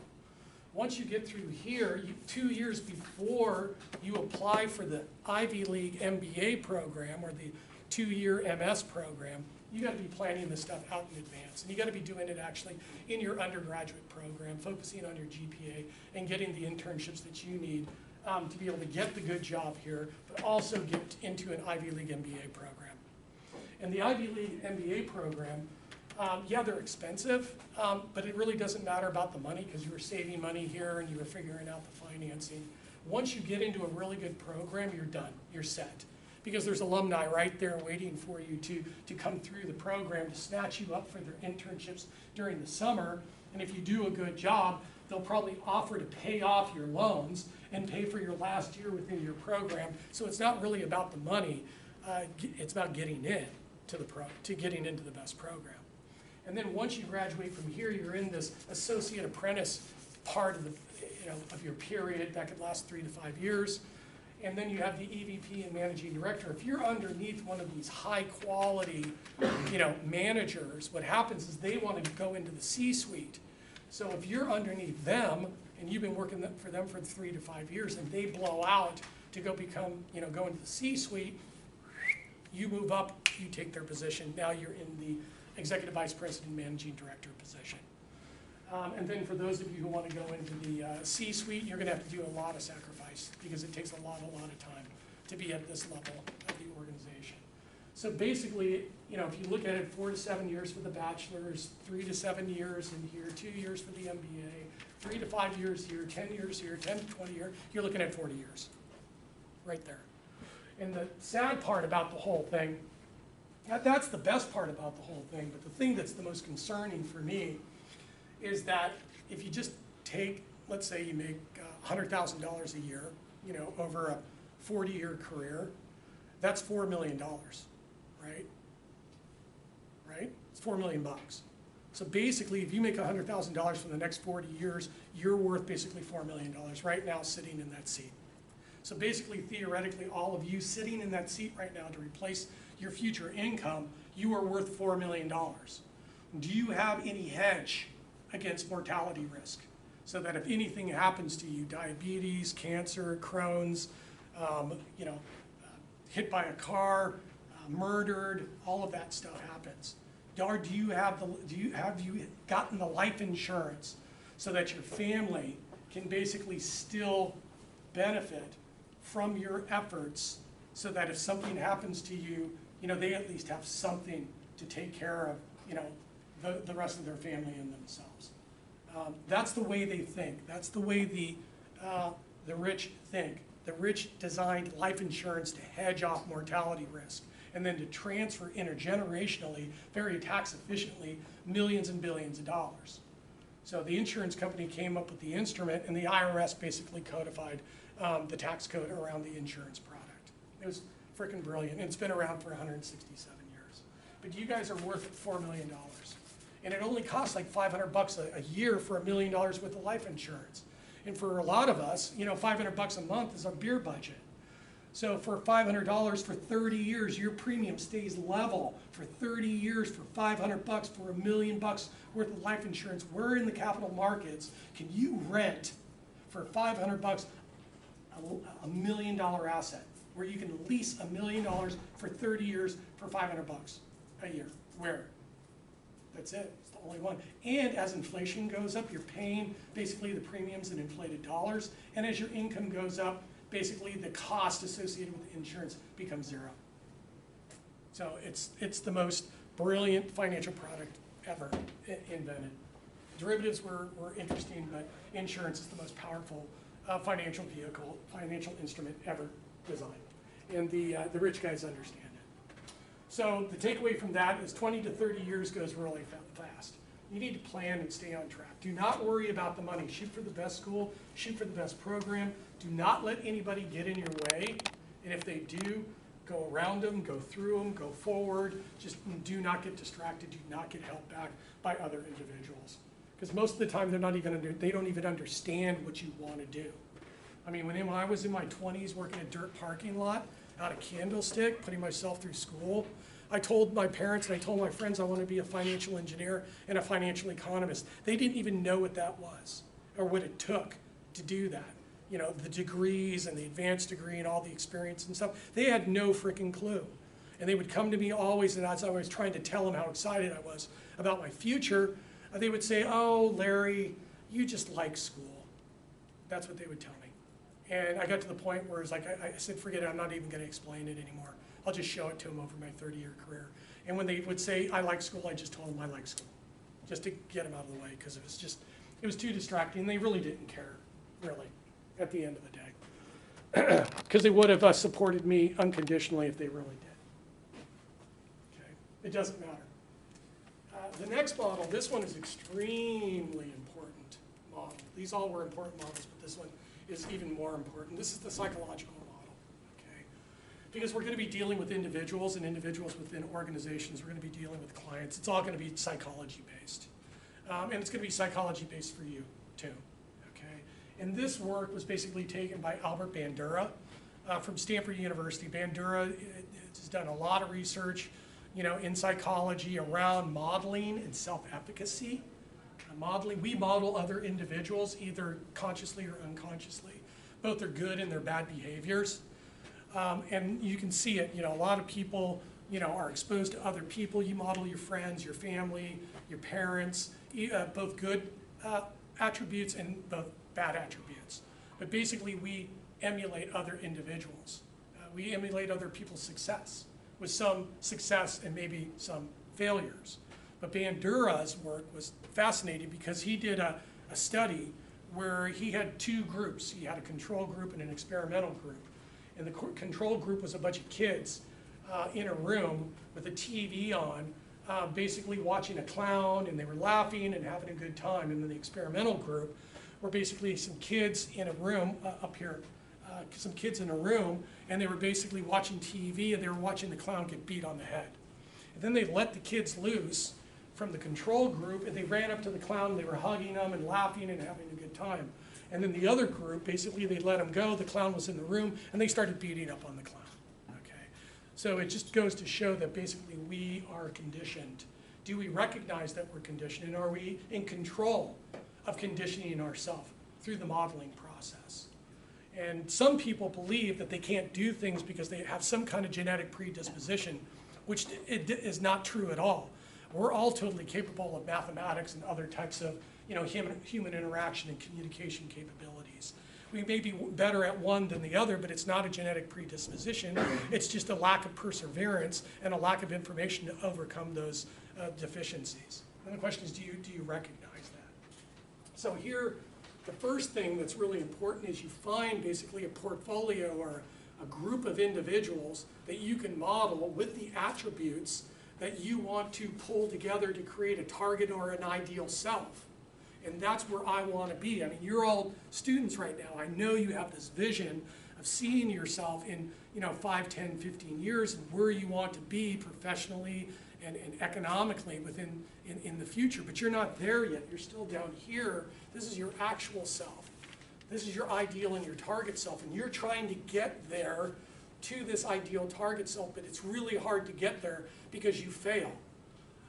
Once you get through here, 2 years before you apply for the Ivy League MBA program or the 2-year MS program, you got to be planning this stuff out in advance. And you got to be doing it actually in your undergraduate program, focusing on your GPA and getting the internships that you need to be able to get the good job here, but also get into an Ivy League MBA program. And the Ivy League MBA program, yeah, they're expensive, but it really doesn't matter about the money because you were saving money here and you were figuring out the financing. Once you get into a really good program, you're done, you're set. Because there's alumni right there waiting for you to come through the program to snatch you up for their internships during the summer. And if you do a good job, they'll probably offer to pay off your loans and pay for your last year within your program. So it's not really about the money, it's about getting in to getting into the best program. And then once you graduate from here, you're in this associate apprentice part of the, of your period that could last 3 to 5 years. And then you have the EVP and managing director. If you're underneath one of these high quality, managers, what happens is they want to go into the C-suite. So if you're underneath them and you've been working for them for 3 to 5 years and they blow out to go become, go into the C-suite, you move up, you take their position. Now you're in the executive vice president, managing director position. And then for those of you who want to go into the C-suite, you're going to have to do a lot of sacrifice because it takes a lot of time to be at this level of the organization. So basically, if you look at it, 4 to 7 years for the bachelor's, 3 to 7 years in here, 2 years for the MBA, 3 to 5 years here, 10 years here, 10 to 20 years, you're looking at 40 years, right there. And the sad part about the whole thing, that's the best part about the whole thing, but the thing that's the most concerning for me is that if you just take, let's say you make $100,000 a year, over a 40-year career, that's $4 million, right? Right? It's $4 million bucks. So basically, if you make $100,000 for the next 40 years, you're worth basically $4 million right now sitting in that seat. So basically, theoretically, all of you sitting in that seat right now to replace your future income, you are worth $4 million. Do you have any hedge against mortality risk? So that if anything happens to you, diabetes, cancer, Crohn's, hit by a car, murdered, all of that stuff happens. Have you gotten the life insurance so that your family can basically still benefit from your efforts so that if something happens to you, they at least have something to take care of, the rest of their family and themselves. That's the way they think. That's the way the rich think. The rich designed life insurance to hedge off mortality risk and then to transfer intergenerationally, very tax efficiently, millions and billions of dollars. So the insurance company came up with the instrument and the IRS basically codified the tax code around the insurance product. It was freaking brilliant. And it's been around for 167 years. But you guys are worth $4 million. And it only costs like $500 a year for $1 million worth of life insurance. And for a lot of us, $500 a month is our beer budget. So for $500 for 30 years, your premium stays level for 30 years for $500 for $1 million worth of life insurance. Where in the capital markets can you rent for $500 a $1 million asset, where you can lease $1 million for 30 years for $500 a year? Where? That's it. It's the only one. And as inflation goes up, you're paying basically the premiums in inflated dollars. And as your income goes up, basically the cost associated with the insurance becomes zero. So it's the most brilliant financial product ever invented. Derivatives were interesting, but insurance is the most powerful financial vehicle, financial instrument ever designed. And the rich guys understand it. So the takeaway from that is 20 to 30 years goes really fast. You need to plan and stay on track. Do not worry about the money. Shoot for the best school, shoot for the best program. Do not let anybody get in your way. And if they do, Go around them, go through them, go forward. Just do not get distracted. Do not get held back by other individuals. Because most of the time they don't even understand what you want to do. I mean, when I was in my 20s working a dirt parking lot out of Candlestick, putting myself through school, I told my parents and I told my friends I want to be a financial engineer and a financial economist. They didn't even know what that was or what it took to do that. You know, the degrees and the advanced degree and all the experience and stuff. They had no freaking clue. And they would come to me always, and as I was trying to tell them how excited I was about my future, they would say, oh, Larry, you just like school. That's what they would tell me. And I got to the point where it's like, I said, forget it, I'm not even going to explain it anymore. I'll just show it to them over my 30-year career. And when they would say, I like school, I just told them I like school, just to get them out of the way, because it was too distracting. They really didn't care, really, at the end of the day. Because they would have supported me unconditionally if they really did. Okay, it doesn't matter. The next model, this one is extremely important model. These all were important models, but this one is even more important. This is the psychological model, okay? Because we're going to be dealing with individuals and individuals within organizations. We're going to be dealing with clients. It's all going to be psychology-based. And it's going to be psychology-based for you, too, okay? And this work was basically taken by Albert Bandura from Stanford University. Bandura has done a lot of research, you know, in psychology around modeling and self-efficacy. Modeling, we model other individuals either consciously or unconsciously. Both are good and they're bad behaviors. And you can see it, you know, a lot of people, you know, are exposed to other people. You model your friends, your family, your parents, both good attributes and both bad attributes. But basically we emulate other individuals. We emulate other people's success, with some success and maybe some failures. But Bandura's work was fascinating because he did a study where he had two groups. He had a control group and an experimental group. And the control group was a bunch of kids in a room with a TV on, basically watching a clown, and they were laughing and having a good time. And then the experimental group were basically some kids in a room up here, some kids in a room, and they were basically watching TV, and they were watching the clown get beat on the head. And then they let the kids loose from the control group, and they ran up to the clown, and they were hugging him and laughing and having a good time. And then the other group, basically they let him go, the clown was in the room, and they started beating up on the clown, okay? So it just goes to show that basically we are conditioned. Do we recognize that we're conditioned, and are we in control of conditioning ourselves through the modeling process? And some people believe that they can't do things because they have some kind of genetic predisposition, which it is not true at all. We're all totally capable of mathematics and other types of, you know, human interaction and communication capabilities. We may be better at one than the other, but it's not a genetic predisposition. It's just a lack of perseverance and a lack of information to overcome those deficiencies. And the question is, do you recognize that? So here, the first thing that's really important is you find basically a portfolio or a group of individuals that you can model with the attributes that you want to pull together to create a target or an ideal self. And that's where I want to be. I mean, you're all students right now. I know you have this vision of seeing yourself in, you know, 5, 10, 15 years and where you want to be professionally and economically in the future. But you're not there yet. You're still down here. This is your actual self. This is your ideal and your target self. And you're trying to get there to this ideal target self, but it's really hard to get there because you fail.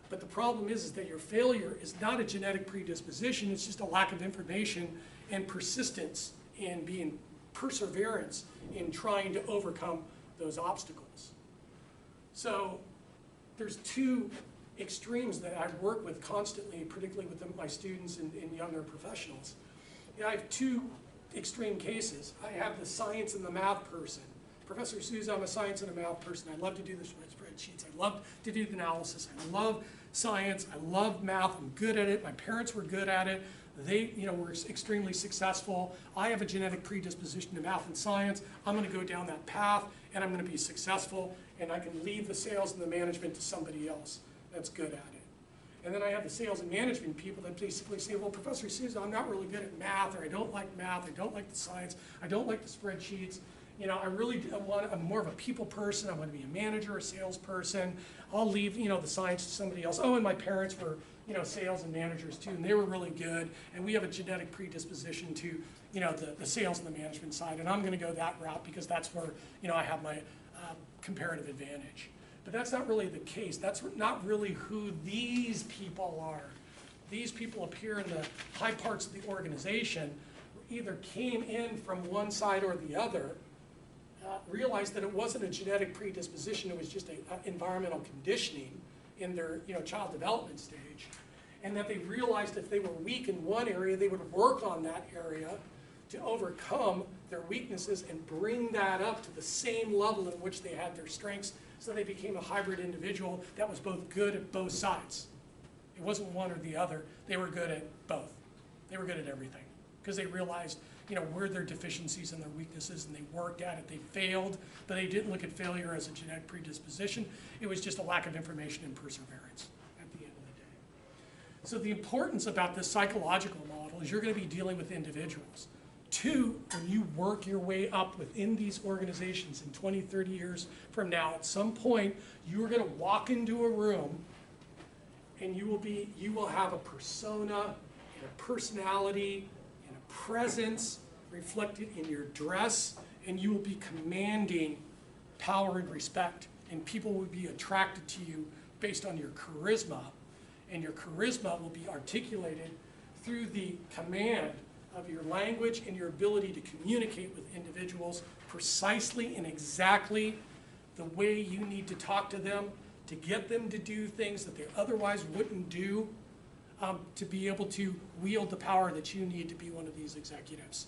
But the problem is that your failure is not a genetic predisposition, it's just a lack of information and persistence in being perseverance in trying to overcome those obstacles. So there's two extremes that I work with constantly, particularly with my students and younger professionals. You know, I have two extreme cases. I have the science and the math person. Professor Souza, I'm a science and a math person. I love to do the spreadsheets. I love to do the analysis. I love science. I love math. I'm good at it. My parents were good at it. They, you know, were extremely successful. I have a genetic predisposition to math and science. I'm going to go down that path, and I'm going to be successful, and I can leave the sales and the management to somebody else that's good at it. And then I have the sales and management people that basically say, well, Professor Souza, I'm not really good at math, or I don't like math, I don't like the science, I don't like the spreadsheets, You know, I'm more of a people person. I want to be a manager, a salesperson. I'll leave, you know, the science to somebody else. Oh, and my parents were, you know, sales and managers too, and they were really good. And we have a genetic predisposition to, you know, the sales and the management side. And I'm going to go that route because that's where, you know, I have my comparative advantage. But that's not really the case. That's not really who these people are. These people appear in the high parts of the organization, either came in from one side or the other, realized that it wasn't a genetic predisposition, it was just an environmental conditioning in their, you know, child development stage, and that they realized if they were weak in one area, they would work on that area to overcome their weaknesses and bring that up to the same level in which they had their strengths, so they became a hybrid individual that was both good at both sides. It wasn't one or the other, they were good at both. They were good at everything, because they realized, you know, where their deficiencies and their weaknesses, and they worked at it. They failed, but they didn't look at failure as a genetic predisposition. It was just a lack of information and perseverance at the end of the day. So the importance about this psychological model is you're going to be dealing with individuals. Two, when you work your way up within these organizations in 20, 30 years from now, at some point, you are going to walk into a room and you will have a persona and a personality and a presence reflected in your dress, and you will be commanding power and respect, and people will be attracted to you based on your charisma, and your charisma will be articulated through the command of your language and your ability to communicate with individuals precisely and exactly the way you need to talk to them, to get them to do things that they otherwise wouldn't do, to be able to wield the power that you need to be one of these executives.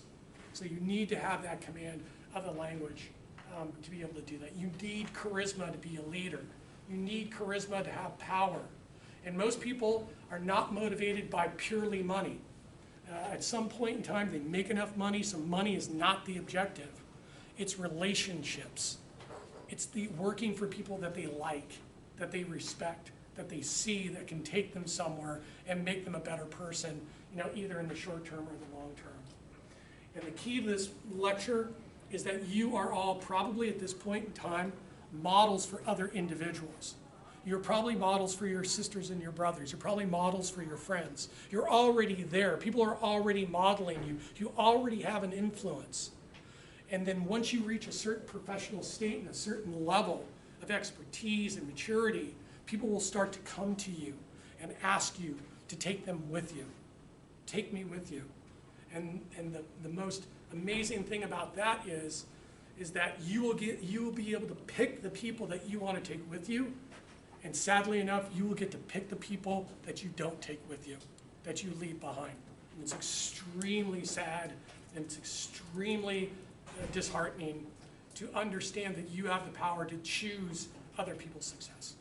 So you need to have that command of the language to be able to do that. You need charisma to be a leader. You need charisma to have power. And most people are not motivated by purely money. At some point in time, they make enough money, so money is not the objective. It's relationships. It's the working for people that they like, that they respect, that they see, that can take them somewhere and make them a better person, you know, either in the short term or the long term. And the key to this lecture is that you are all probably at this point in time models for other individuals. You're probably models for your sisters and your brothers. You're probably models for your friends. You're already there. People are already modeling you. You already have an influence. And then once you reach a certain professional state and a certain level of expertise and maturity, people will start to come to you and ask you to take them with you. Take me with you. And the most amazing thing about that is that you will be able to pick the people that you want to take with you. And sadly enough, you will get to pick the people that you don't take with you, that you leave behind. And it's extremely sad, and it's extremely disheartening to understand that you have the power to choose other people's success.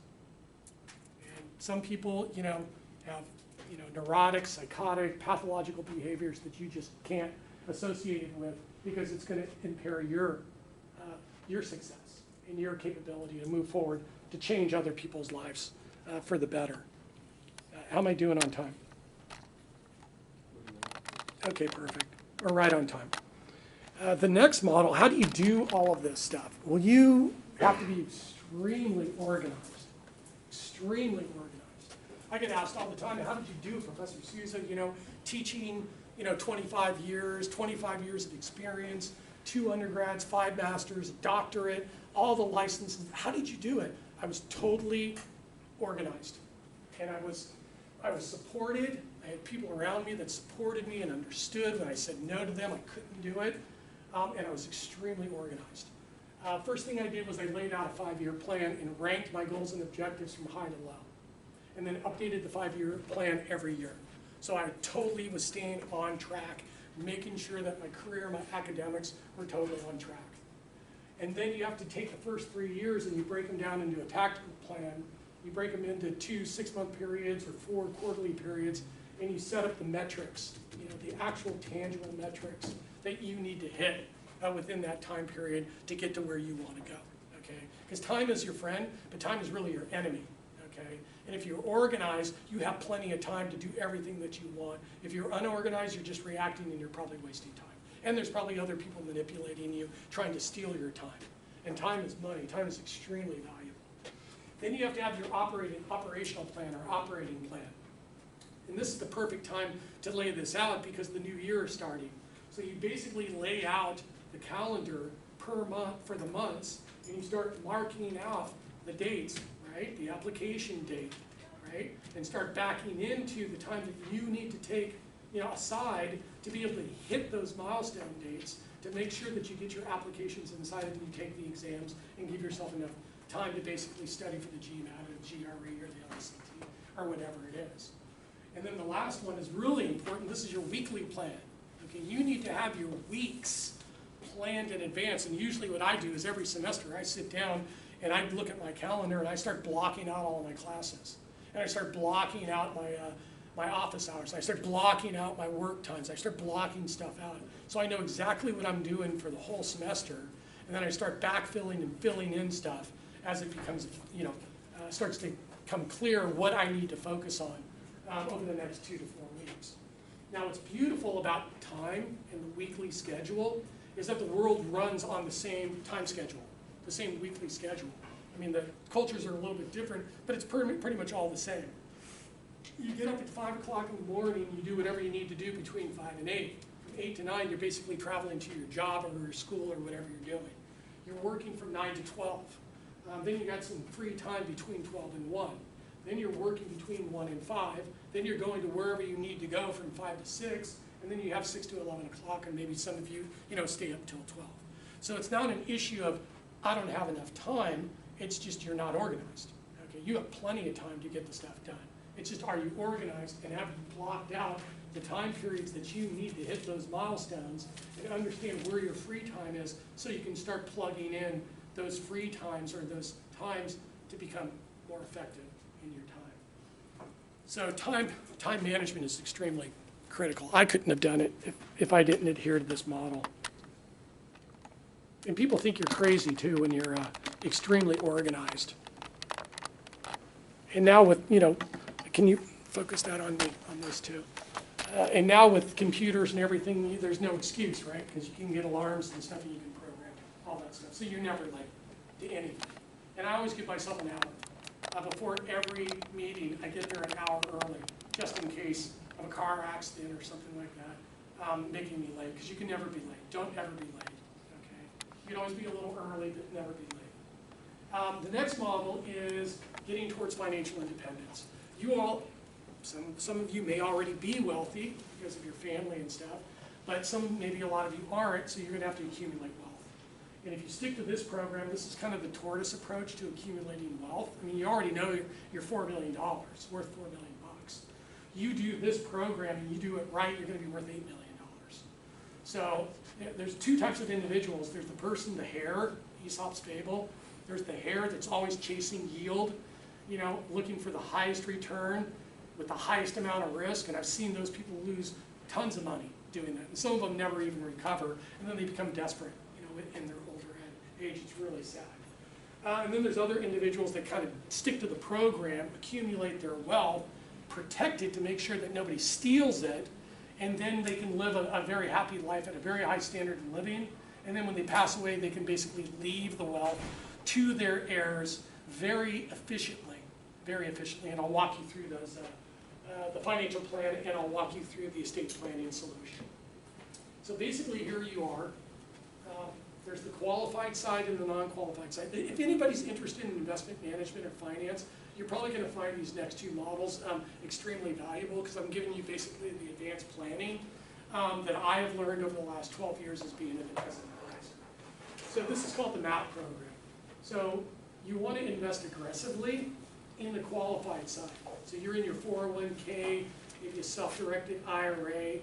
And some people, you know, have, you know, neurotic, psychotic, pathological behaviors that you just can't associate it with, because it's going to impair your success and your capability to move forward, to change other people's lives for the better. How am I doing on time? Okay, perfect. We're right on time. The next model, how do you do all of this stuff? Well, you have to be extremely organized. Extremely organized. I get asked all the time, how did you do, Professor Sousa, you know, teaching, you know, 25 years of experience, 2 undergrads, 5 masters, a doctorate, all the licenses. How did you do it? I was totally organized, and I was supported. I had people around me that supported me and understood when I said no to them. I couldn't do it, and I was extremely organized. First thing I did was I laid out a 5-year plan and ranked my goals and objectives from high to low, and then updated the 5-year plan every year. So I totally was staying on track, making sure that my career, my academics were totally on track. And then you have to take the first 3 years and you break them down into a tactical plan. You break them into 2 6-month periods or 4 quarterly periods, and you set up the metrics, you know, the actual tangible metrics that you need to hit within that time period to get to where you want to go, okay? Because time is your friend, but time is really your enemy, okay? And if you're organized, you have plenty of time to do everything that you want. If you're unorganized, you're just reacting and you're probably wasting time. And there's probably other people manipulating you, trying to steal your time. And time is money. Time is extremely valuable. Then you have to have your operational plan or operating plan. And this is the perfect time to lay this out because the new year is starting. So you basically lay out the calendar per month for the months, and you start marking off the dates, right? The application date, right? And start backing into the time that you need to take, aside to be able to hit those milestone dates to make sure that you get your applications inside and you take the exams and give yourself enough time to basically study for the GMAT or the GRE or the LCT or whatever it is. And then the last one is really important. This is your weekly plan. Okay, you need to have your weeks planned in advance. And usually what I do is every semester I sit down and I look at my calendar and I start blocking out all of my classes. And I start blocking out my office hours. I start blocking out my work times. I start blocking stuff out. So I know exactly what I'm doing for the whole semester. And then I start backfilling and filling in stuff as it becomes, starts to become clear what I need to focus on over the next 2 to 4 weeks. Now what's beautiful about time and the weekly schedule is that the world runs on the same time schedule, the same weekly schedule. I mean, the cultures are a little bit different, but it's pretty much all the same. You get up at 5 o'clock in the morning, you do whatever you need to do between 5 and 8. From 8 to 9, you're basically traveling to your job or your school or whatever you're doing. You're working from 9 to 12. Then you got some free time between 12 and 1. Then you're working between 1 and 5. Then you're going to wherever you need to go from 5 to 6. And then you have 6 to 11 o'clock, and maybe some of you, stay up till 12. So it's not an issue of, I don't have enough time. It's just you're not organized. Okay, you have plenty of time to get the stuff done. It's just, are you organized and have you blocked out the time periods that you need to hit those milestones and understand where your free time is so you can start plugging in those free times or those times to become more effective in your time. So time management is extremely critical. I couldn't have done it if I didn't adhere to this model. And people think you're crazy too when you're extremely organized. And now with, can you focus that on me, on this too? And now with computers and everything, there's no excuse, right? Because you can get alarms and stuff and you can program all that stuff. So you're never late to anything. And I always give myself an hour. Before every meeting, I get there an hour early, just in case of a car accident or something like that, making me late, because you can never be late. Don't ever be late, okay? You can always be a little early, but never be late. The next model is getting towards financial independence. You all, some of you may already be wealthy because of your family and stuff, but maybe a lot of you aren't, so you're going to have to accumulate wealth. And if you stick to this program, this is kind of the tortoise approach to accumulating wealth. I mean, you already know you're $4 million, worth $4 million. You do this program and you do it right, you're going to be worth $8 million. So there's two types of individuals. There's the person, the hare, Aesop's fable. There's the hare that's always chasing yield, looking for the highest return with the highest amount of risk. And I've seen those people lose tons of money doing that. And some of them never even recover, and then they become desperate, in their older age. It's really sad. And then there's other individuals that kind of stick to the program, accumulate their wealth, protect it to make sure that nobody steals it, and then they can live a very happy life at a very high standard of living. And then when they pass away, they can basically leave the wealth to their heirs very efficiently. And I'll walk you through those, the financial plan, and I'll walk you through the estate planning solution. So basically, here you are. There's the qualified side and the non-qualified side. If anybody's interested in investment management or finance, you're probably going to find these next two models extremely valuable, because I'm giving you basically the advanced planning that I have learned over the last 12 years as being an investment advisor. So this is called the MAH program. So you want to invest aggressively in the qualified side. So you're in your 401k, maybe a self-directed IRA.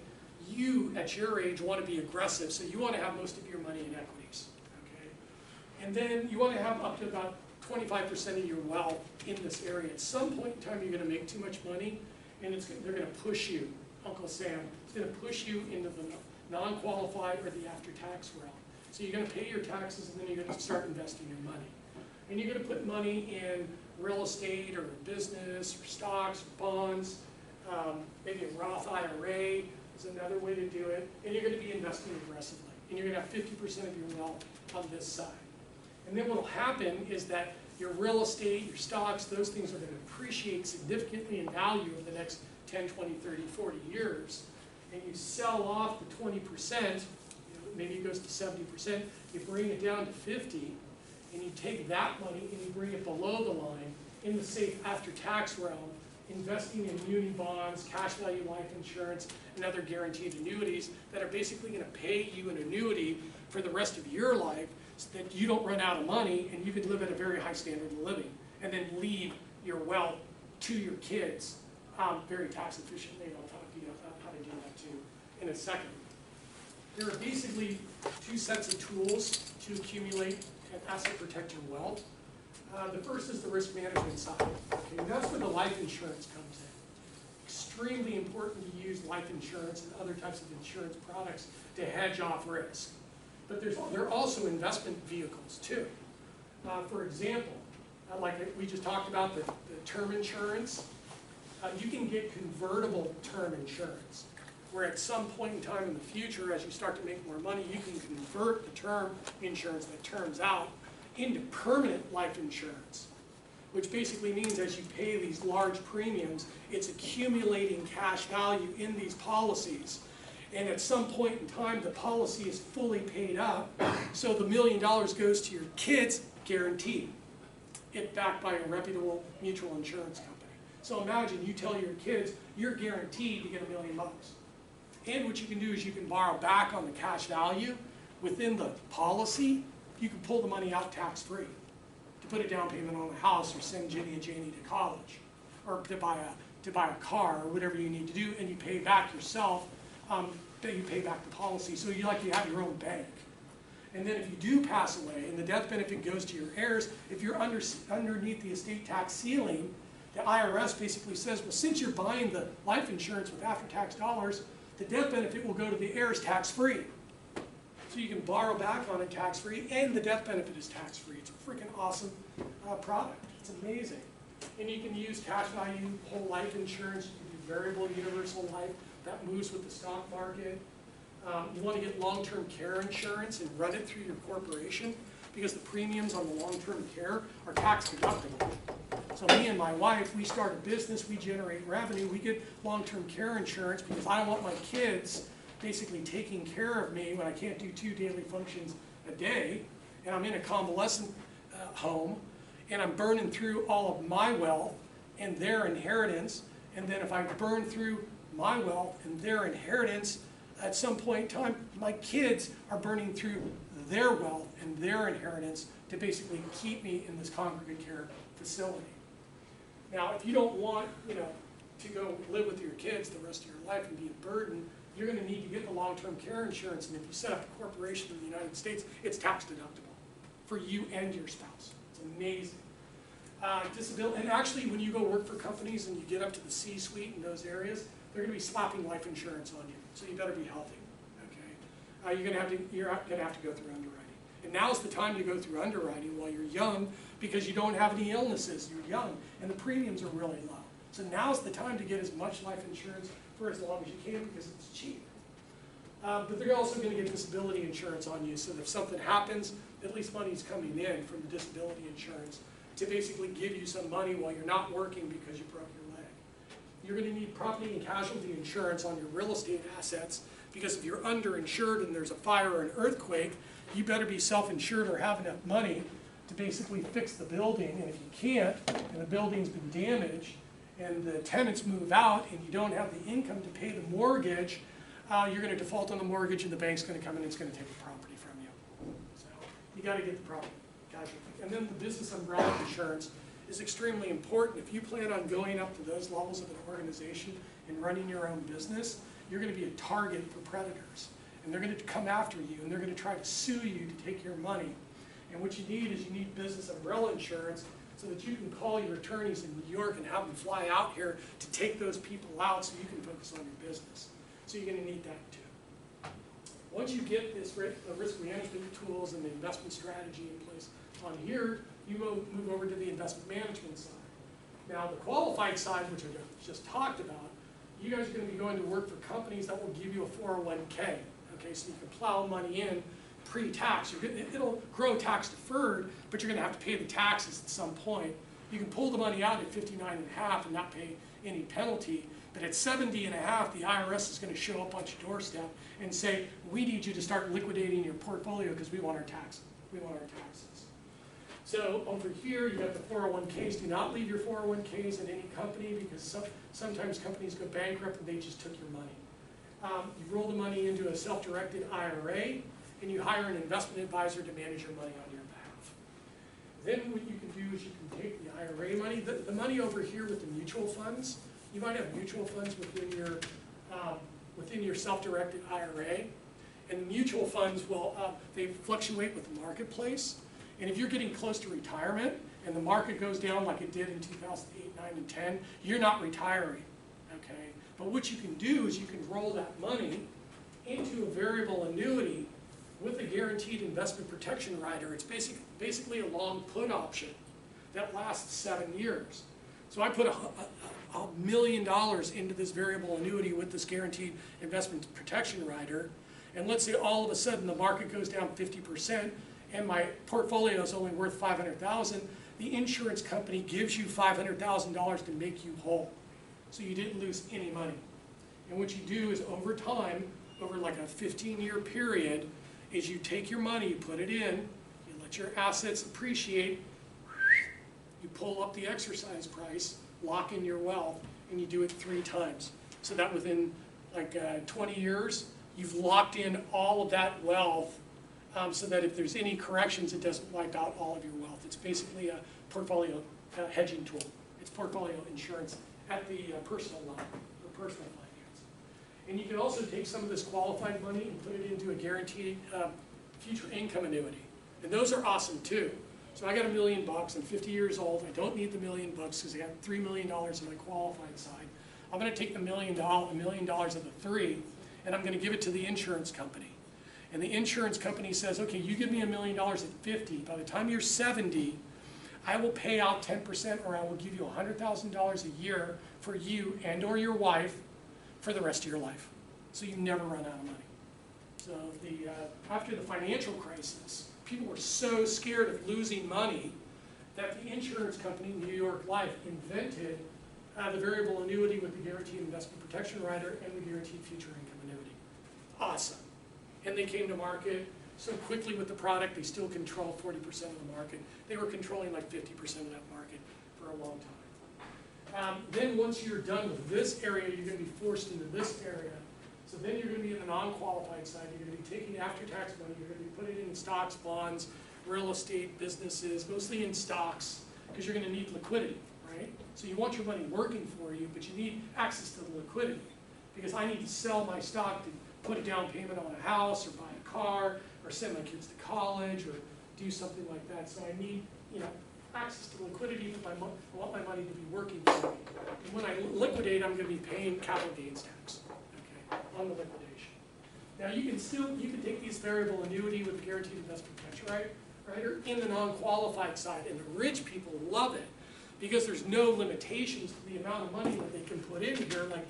You, at your age, want to be aggressive, so you want to have most of your money in equities. Okay? And then you want to have up to about 25% of your wealth in this area. At some point in time, you're going to make too much money, and they're going to push you, Uncle Sam, is going to push you into the non-qualified or the after-tax realm. So you're going to pay your taxes, and then you're going to start investing your money. And you're going to put money in real estate or business or stocks or bonds, maybe a Roth IRA. is another way to do it. And you're going to be investing aggressively. And you're going to have 50% of your wealth on this side. And then what will happen is that your real estate, your stocks, those things are going to appreciate significantly in value over the next 10, 20, 30, 40 years. And you sell off the 20%, maybe it goes to 70%, you bring it down to 50, and you take that money and you bring it below the line in the safe after-tax realm, investing in muni bonds, cash value life insurance, and other guaranteed annuities that are basically going to pay you an annuity for the rest of your life so that you don't run out of money and you can live at a very high standard of living and then leave your wealth to your kids very tax efficiently. And I'll talk to you about how to do that too in a second. There are basically two sets of tools to accumulate and asset protect your wealth. The first is the risk management side. Okay, and that's where the life insurance comes in. Extremely important to use life insurance and other types of insurance products to hedge off risk. But there are also investment vehicles too. For example, like we just talked about the term insurance, you can get convertible term insurance, where at some point in time in the future, as you start to make more money, you can convert the term insurance that terms out into permanent life insurance, which basically means as you pay these large premiums, it's accumulating cash value in these policies. And at some point in time, the policy is fully paid up, so the $1 million goes to your kids, guaranteed. It's backed by a reputable mutual insurance company. So imagine you tell your kids, you're guaranteed to get $1 million. And what you can do is you can borrow back on the cash value within the policy. You can pull the money out tax-free to put a down payment on a house or send Ginny and Janie to college or to buy a car or whatever you need to do, and you pay back yourself, you pay back the policy. So you have your own bank. And then if you do pass away and the death benefit goes to your heirs, if you're underneath the estate tax ceiling, the IRS basically says, well, since you're buying the life insurance with after-tax dollars, the death benefit will go to the heirs tax-free. So you can borrow back on it tax-free, and the death benefit is tax-free. It's a freaking awesome product. It's amazing. And you can use cash value whole life insurance. You can do variable universal life. That moves with the stock market. You want to get long-term care insurance and run it through your corporation because the premiums on the long-term care are tax deductible. So me and my wife, we start a business, we generate revenue, we get long-term care insurance because I don't want my kids basically taking care of me when I can't do 2 daily functions a day, and I'm in a convalescent home, and I'm burning through all of my wealth and their inheritance, and then if I burn through my wealth and their inheritance, at some point in time, my kids are burning through their wealth and their inheritance to basically keep me in this congregate care facility. Now, if you don't want, to go live with your kids the rest of your life and be a burden, you're going to need to get the long-term care insurance, and if you set up a corporation in the United States, it's tax deductible for you and your spouse. It's amazing. Disability, and actually when you go work for companies and you get up to the C-suite in those areas, they're going to be slapping life insurance on you, so you better be healthy. Okay, you're going to have to go through underwriting, and now's the time to go through underwriting while you're young because you don't have any illnesses. You're young, and the premiums are really low. So now's the time to get as much life insurance for as long as you can because it's cheap. But they're also going to get disability insurance on you, so that if something happens, at least money's coming in from the disability insurance to basically give you some money while you're not working because you broke your leg. You're going to need property and casualty insurance on your real estate assets because if you're underinsured and there's a fire or an earthquake, you better be self-insured or have enough money to basically fix the building. And if you can't, and the building's been damaged, and the tenants move out, and you don't have the income to pay the mortgage, you're going to default on the mortgage, and the bank's going to come in and it's going to take the property from you. So you got to get the property casualty. And then the business umbrella insurance is extremely important. If you plan on going up to those levels of an organization and running your own business, you're going to be a target for predators. And they're going to come after you, and they're going to try to sue you to take your money. And what you need is you need business umbrella insurance so that you can call your attorneys in New York and have them fly out here to take those people out so you can focus on your business. So you're going to need that too. Once you get this the risk management tools and the investment strategy in place on here, you move over to the investment management side. Now the qualified side, which I just talked about, you guys are going to be going to work for companies that will give you a 401k. Okay, so you can plow money in pre-tax. It'll grow tax deferred, but you're going to have to pay the taxes at some point. You can pull the money out at 59.5 and not pay any penalty, but at 70.5, the IRS is going to show up on your doorstep and say, we need you to start liquidating your portfolio because we want our taxes. We want our taxes. So over here, you got the 401ks. Do not leave your 401ks in any company because sometimes companies go bankrupt and they just took your money. You roll the money into a self-directed IRA, and you hire an investment advisor to manage your money on your behalf. Then what you can do is you can take the IRA money, the money over here with the mutual funds. You might have mutual funds within your self-directed IRA, and the mutual funds will they fluctuate with the marketplace. And if you're getting close to retirement and the market goes down like it did in 2008, 9, and 10, you're not retiring. Okay, but what you can do is you can roll that money into a variable annuity with a guaranteed investment protection rider. It's basically a long put option that lasts 7 years. So I put $1 million into this variable annuity with this guaranteed investment protection rider, and let's say all of a sudden the market goes down 50% and my portfolio is only worth $500,000, the insurance company gives you $500,000 to make you whole. So you didn't lose any money. And what you do is over time, over like a 15-year period, is you take your money, you put it in, you let your assets appreciate, you pull up the exercise price, lock in your wealth, and you do it 3 times. So that within like 20 years, you've locked in all of that wealth so that if there's any corrections, it doesn't wipe out all of your wealth. It's basically a portfolio hedging tool. It's portfolio insurance at the personal level, or personal finance. And you can also take some of this qualified money and put it into a guaranteed future income annuity. And those are awesome too. So I got $1 million, I'm 50 years old, I don't need the $1 million because I got $3 million on my qualified side. I'm going to take the $1 million of the 3, and I'm going to give it to the insurance company. And the insurance company says, okay, you give me $1 million at 50, by the time you're 70, I will pay out 10%, or I will give you $100,000 a year for you and or your wife for the rest of your life. So you never run out of money. So after the financial crisis, people were so scared of losing money that the insurance company, New York Life, invented the variable annuity with the guaranteed investment protection rider and the guaranteed future income annuity. Awesome. And they came to market so quickly with the product, they still control 40% of the market. They were controlling like 50% of that market for a long time. Then once you're done with this area, you're going to be forced into this area. So then you're going to be in the non-qualified side. You're going to be taking after-tax money. You're going to be putting it in stocks, bonds, real estate, businesses, mostly in stocks, because you're going to need liquidity, right? So you want your money working for you, but you need access to the liquidity, because I need to sell my stock to put a down payment on a house, or buy a car, or send my kids to college, or do something like that. So I need, access to liquidity, but I want my money to be working for me. And when I liquidate, I'm going to be paying capital gains tax, okay, on the liquidation. Now you can take these variable annuity with the guaranteed investment protection rider in the non-qualified side, and the rich people love it because there's no limitations to the amount of money that they can put in here like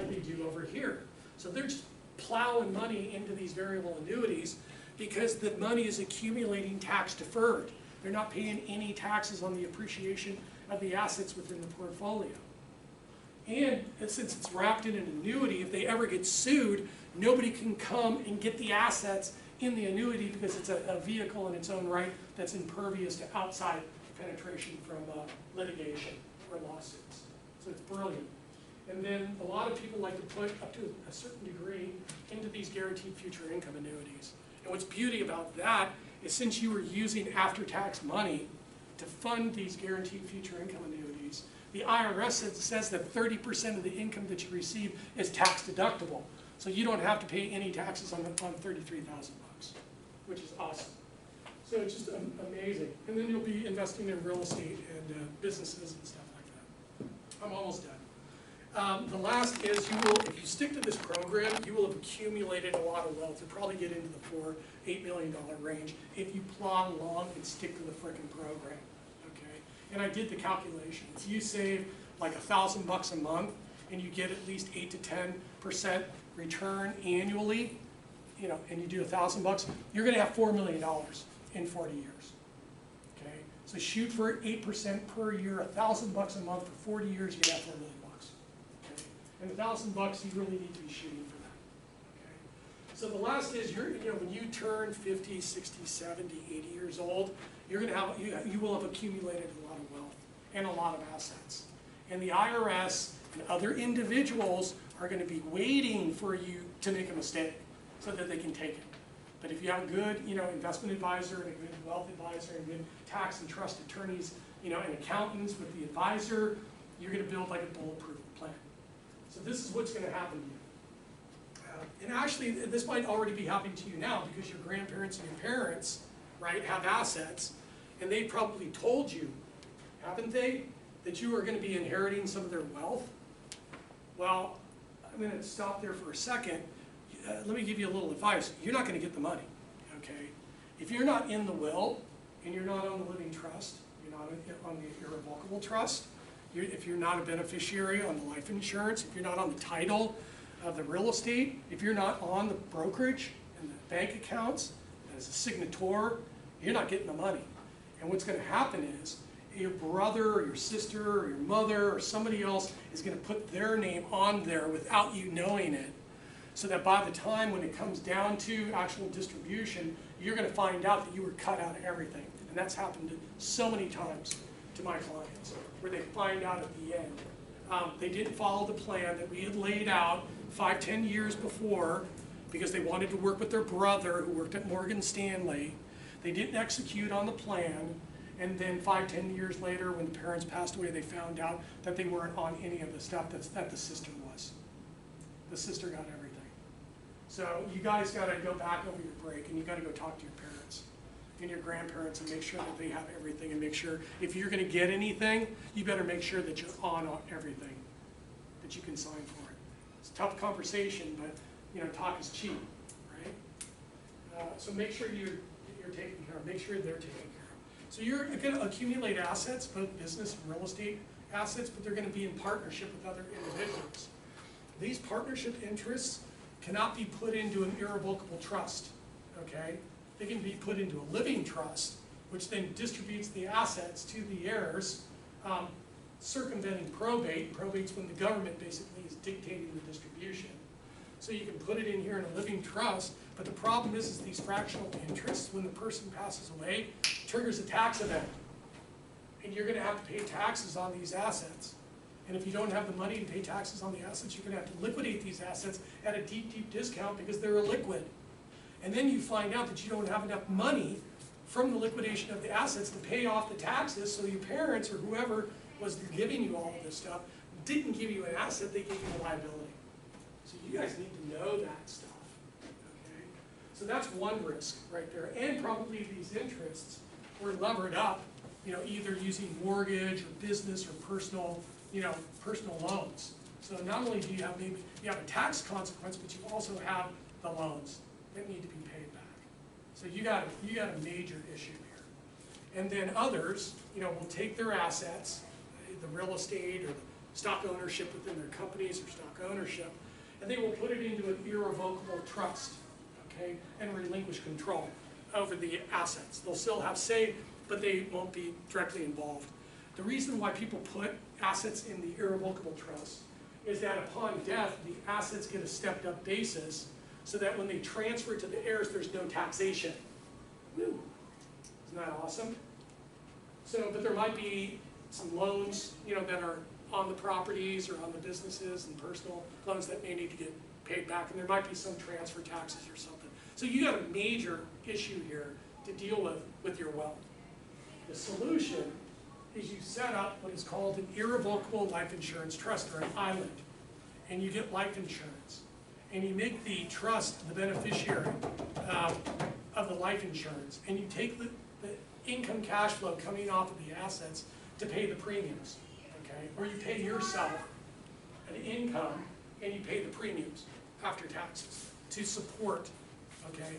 they do over here. So they're just plowing money into these variable annuities because the money is accumulating tax deferred. They're not paying any taxes on the appreciation of the assets within the portfolio. And since it's wrapped in an annuity, if they ever get sued, nobody can come and get the assets in the annuity because it's a vehicle in its own right that's impervious to outside penetration from litigation or lawsuits. So it's brilliant. And then a lot of people like to put up to a certain degree into these guaranteed future income annuities. And what's beauty about that is since you were using after-tax money to fund these guaranteed future income annuities, the IRS says that 30% of the income that you receive is tax deductible. So you don't have to pay any taxes on $33,000, which is awesome. So it's just amazing. And then you'll be investing in real estate and businesses and stuff like that. I'm almost done. The last is if you stick to this program, you will have accumulated a lot of wealth. You'll probably get into the $4–8 million range if you plod along and stick to the frickin' program, okay? And I did the calculation. If you save like $1,000 a month and you get at least 8 to 10% return annually, you know, and you do $1,000, you're going to have $4 million in 40 years. Okay, so shoot for 8% per year, $1,000 a month for 40 years, you're going to have $4 million. Okay, and $1,000, you really need to be shooting for that. Okay, so the last is when you turn 50, 60, 70, 80 years old, you're going to have you will have accumulated a lot of wealth and a lot of assets, and the IRS and other individuals are going to be waiting for you to make a mistake so that they can take it. But if you have a good, investment advisor and a good wealth advisor and good tax and trust attorneys, and accountants with the advisor, you're going to build like a bulletproof plan. So this is what's going to happen to you. And actually, this might already be happening to you now because your grandparents and your parents, right, have assets, and they probably told you, haven't they, that you are going to be inheriting some of their wealth. Well, I'm going to stop there for a second. Let me give you a little advice. You're not going to get the money, okay? If you're not in the will, and you're not on the living trust, you're not on the irrevocable trust, if you're not a beneficiary on the life insurance, if you're not on the title of the real estate, if you're not on the brokerage and the bank accounts as a signator, you're not getting the money. And what's going to happen is your brother or your sister or your mother or somebody else is going to put their name on there without you knowing it, so that by the time when it comes down to actual distribution, you're going to find out that you were cut out of everything. And that's happened so many times to my clients, where they find out at the end. They didn't follow the plan that we had laid out 5, 10 years before because they wanted to work with their brother who worked at Morgan Stanley. They didn't execute on the plan. And then 5, 10 years later, when the parents passed away, they found out that they weren't on any of the stuff that the sister was. The sister got everything. So you guys got to go back over your break, and you got to go talk to your parents and your grandparents and make sure that they have everything, and make sure if you're going to get anything, you better make sure that you're on everything, that you can sign for it. It's a tough conversation, but talk is cheap, right? So make sure you're taken care of. Make sure they're taken care of. So you're going to accumulate assets, both business and real estate assets, but they're going to be in partnership with other individuals. These partnership interests cannot be put into an irrevocable trust, okay? They can be put into a living trust, which then distributes the assets to the heirs, circumventing probate. Probate's when the government basically is dictating the distribution. So you can put it in here in a living trust, but the problem is these fractional interests, when the person passes away, triggers a tax event. And you're going to have to pay taxes on these assets. And if you don't have the money to pay taxes on the assets, you're going to have to liquidate these assets at a deep, deep discount because they're illiquid. And then you find out that you don't have enough money from the liquidation of the assets to pay off the taxes, so your parents or whoever was giving you all of this stuff didn't give you an asset, they gave you a liability. So you guys need to know that stuff. Okay? So that's one risk right there. And probably these interests were levered up, either using mortgage or business or personal loans. So not only do you have a tax consequence, but you also have the loans that need to be paid back. So you got a major issue here. And then others, will take their assets, the real estate or the stock ownership within their companies or stock ownership, and they will put it into an irrevocable trust, okay, and relinquish control over the assets. They'll still have say, but they won't be directly involved. The reason why people put assets in the irrevocable trust is that upon death, the assets get a stepped up basis so that when they transfer to the heirs, there's no taxation. Woo. Isn't that awesome? So, but there might be some loans, that are on the properties or on the businesses and personal loans that may need to get paid back, and there might be some transfer taxes or something. So you got a major issue here to deal with your wealth. The solution is you set up what is called an irrevocable life insurance trust, or an island, and you get life insurance. And you make the trust the beneficiary of the life insurance, and you take the income cash flow coming off of the assets to pay the premiums, okay? Or you pay yourself an income, and you pay the premiums after taxes to support, okay,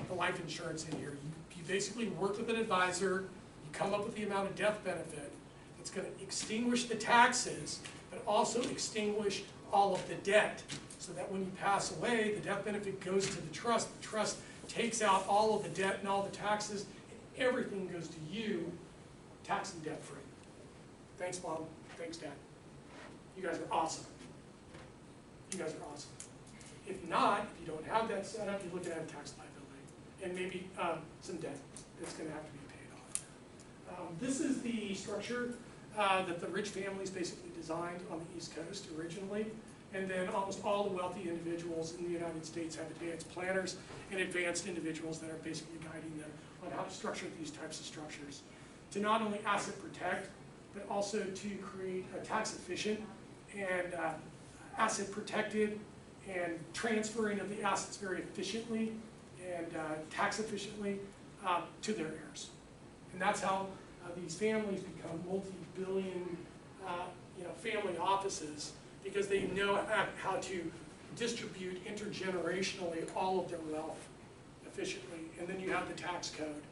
the life insurance in here. You basically work with an advisor, you come up with the amount of death benefit that's going to extinguish the taxes but also extinguish all of the debt, so that when you pass away, the death benefit goes to the trust takes out all of the debt and all the taxes, and everything goes to you, tax and debt free. Thanks, Mom. Thanks, Dad. You guys are awesome. You guys are awesome. If not, if you don't have that set up, you're looking at a tax liability and maybe some debt that's going to have to be paid off. This is the structure that the rich families basically designed on the East Coast originally. And then almost all the wealthy individuals in the United States have advanced planners and advanced individuals that are basically guiding them on how to structure these types of structures to not only asset protect, but also to create a tax efficient and asset protected and transferring of the assets very efficiently and tax efficiently to their heirs. And that's how these families become multi-billion family offices, because they know how to distribute intergenerationally all of their wealth efficiently. And then you have the tax code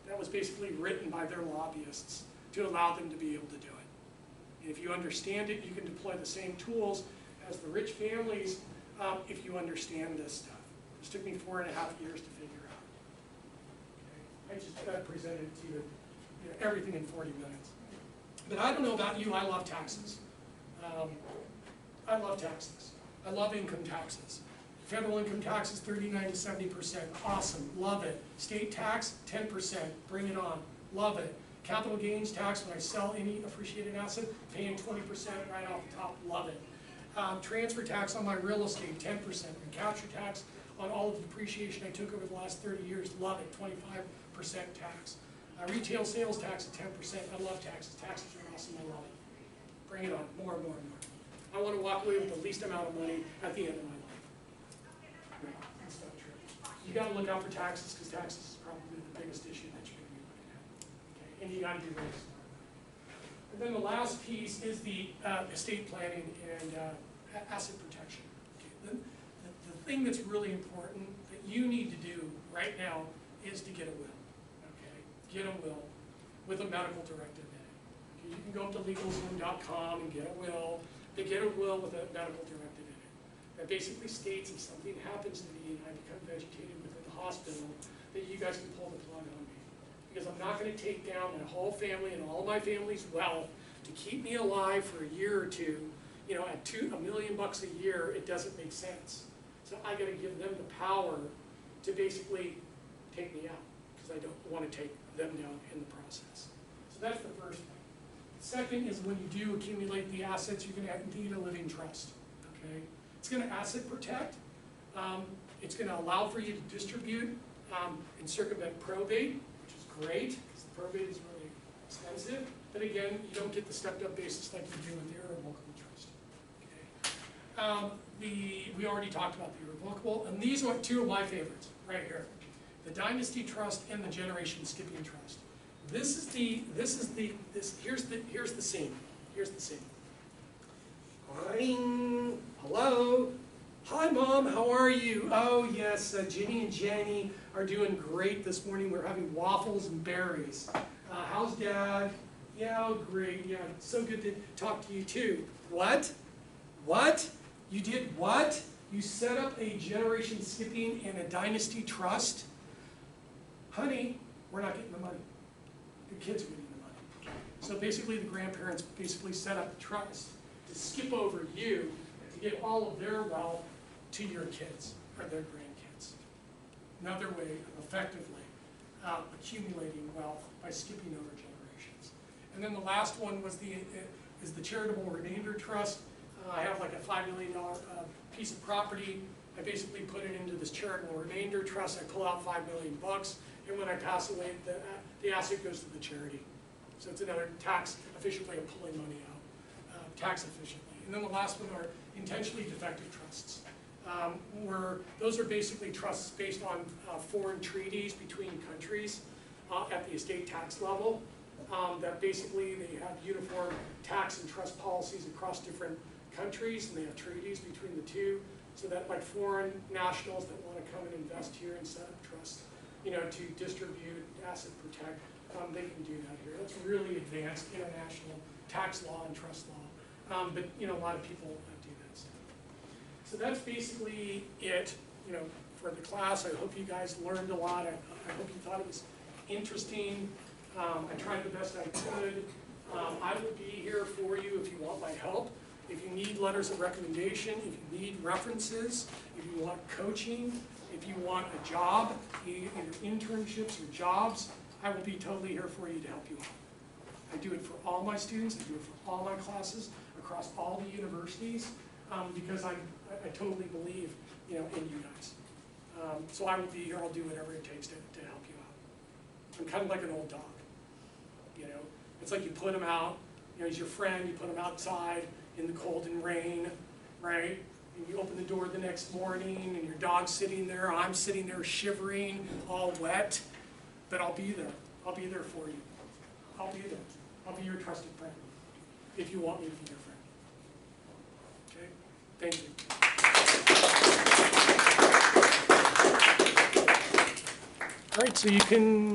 that was basically written by their lobbyists to allow them to be able to do it. And if you understand it, you can deploy the same tools as the rich families if you understand this stuff. This took me 4.5 years to figure out. Okay. I just presented it to you, everything in 40 minutes. But I don't know about you, I love taxes. I love taxes. I love income taxes. Federal income taxes, 39 to 70%. Awesome, love it. State tax, 10%. Bring it on, love it. Capital gains tax, when I sell any appreciated asset, paying 20% right off the top, love it. Transfer tax on my real estate, 10%. And capture tax on all of the depreciation I took over the last 30 years, love it, 25% tax. Retail sales tax at 10%. I love taxes. Taxes are awesome, I love it. Bring it on, more and more and more. I want to walk away with the least amount of money at the end of my life. That's not true. You got to look out for taxes, because taxes is probably the biggest issue that you're going to be looking at. Okay? And you got to be really smart. And then the last piece is the estate planning and asset protection. Okay? The thing that's really important that you need to do right now is to get a will. Okay? Get a will with a medical directive in it. Okay? You can go up to LegalZoom.com and get a will. They get a will with a medical directive in it that basically states if something happens to me and I become vegetated within the hospital, that you guys can pull the plug on me. Because I'm not going to take down my whole family and all my family's wealth to keep me alive for a year or two. You know, at $1 million a year, it doesn't make sense. So I got to give them the power to basically take me out, because I don't want to take them down in the process. So that's the first thing. Second is when you do accumulate the assets, you're going to need a living trust. Okay, it's going to asset protect. It's going to allow for you to distribute and circumvent probate, which is great because the probate is really expensive. But again, you don't get the stepped-up basis like you do with the irrevocable trust. Okay. We already talked about the irrevocable, and these are two of my favorites right here: the dynasty trust and the generation skipping trust. Here's the scene. Here's the scene. Ring. Hello. Hi, Mom. How are you? Oh, yes. Ginny and Jenny are doing great this morning. We're having waffles and berries. How's Dad? Yeah, oh, great. Yeah, so good to talk to you too. What? What? You did what? You set up a generation skipping and a dynasty trust? Honey, we're not getting the money. The kids are getting the money. So basically the grandparents basically set up a trust to skip over you to get all of their wealth to your kids or their grandkids. Another way of effectively accumulating wealth by skipping over generations. And then the last one was is the charitable remainder trust. I have like a $5 million piece of property. I basically put it into this charitable remainder trust. I pull out $5 million, and when I pass away, the asset goes to the charity. So it's another tax efficient way of pulling money out, tax efficiently. And then the last one are intentionally defective trusts. Where those are basically trusts based on foreign treaties between countries at the estate tax level. That basically they have uniform tax and trust policies across different countries, and they have treaties between the two, so that like foreign nationals that want to come and invest here and set up trusts, you know, to distribute, asset protect, they can do that here. That's really advanced international tax law and trust law but you know, a lot of people do that stuff. So that's basically it, you know, for the class. I hope you guys learned a lot. I hope you thought it was interesting. I tried the best I could. I will be here for you if you want my help. If you need letters of recommendation, if you need references, if you want coaching, if you want a job, either internships or jobs, I will be totally here for you to help you out. I do it for all my students, I do it for all my classes, across all the universities, because I totally believe, you know, in you guys. So I will be here, I'll do whatever it takes to help you out. I'm kind of like an old dog, you know. It's like you put him out, you know, he's your friend, you put him outside in the cold and rain, right? And you open the door the next morning and your dog's sitting there, I'm sitting there shivering, all wet, but I'll be there. I'll be there for you. I'll be there. I'll be your trusted friend, if you want me to be your friend. Okay? Thank you. All right, so you can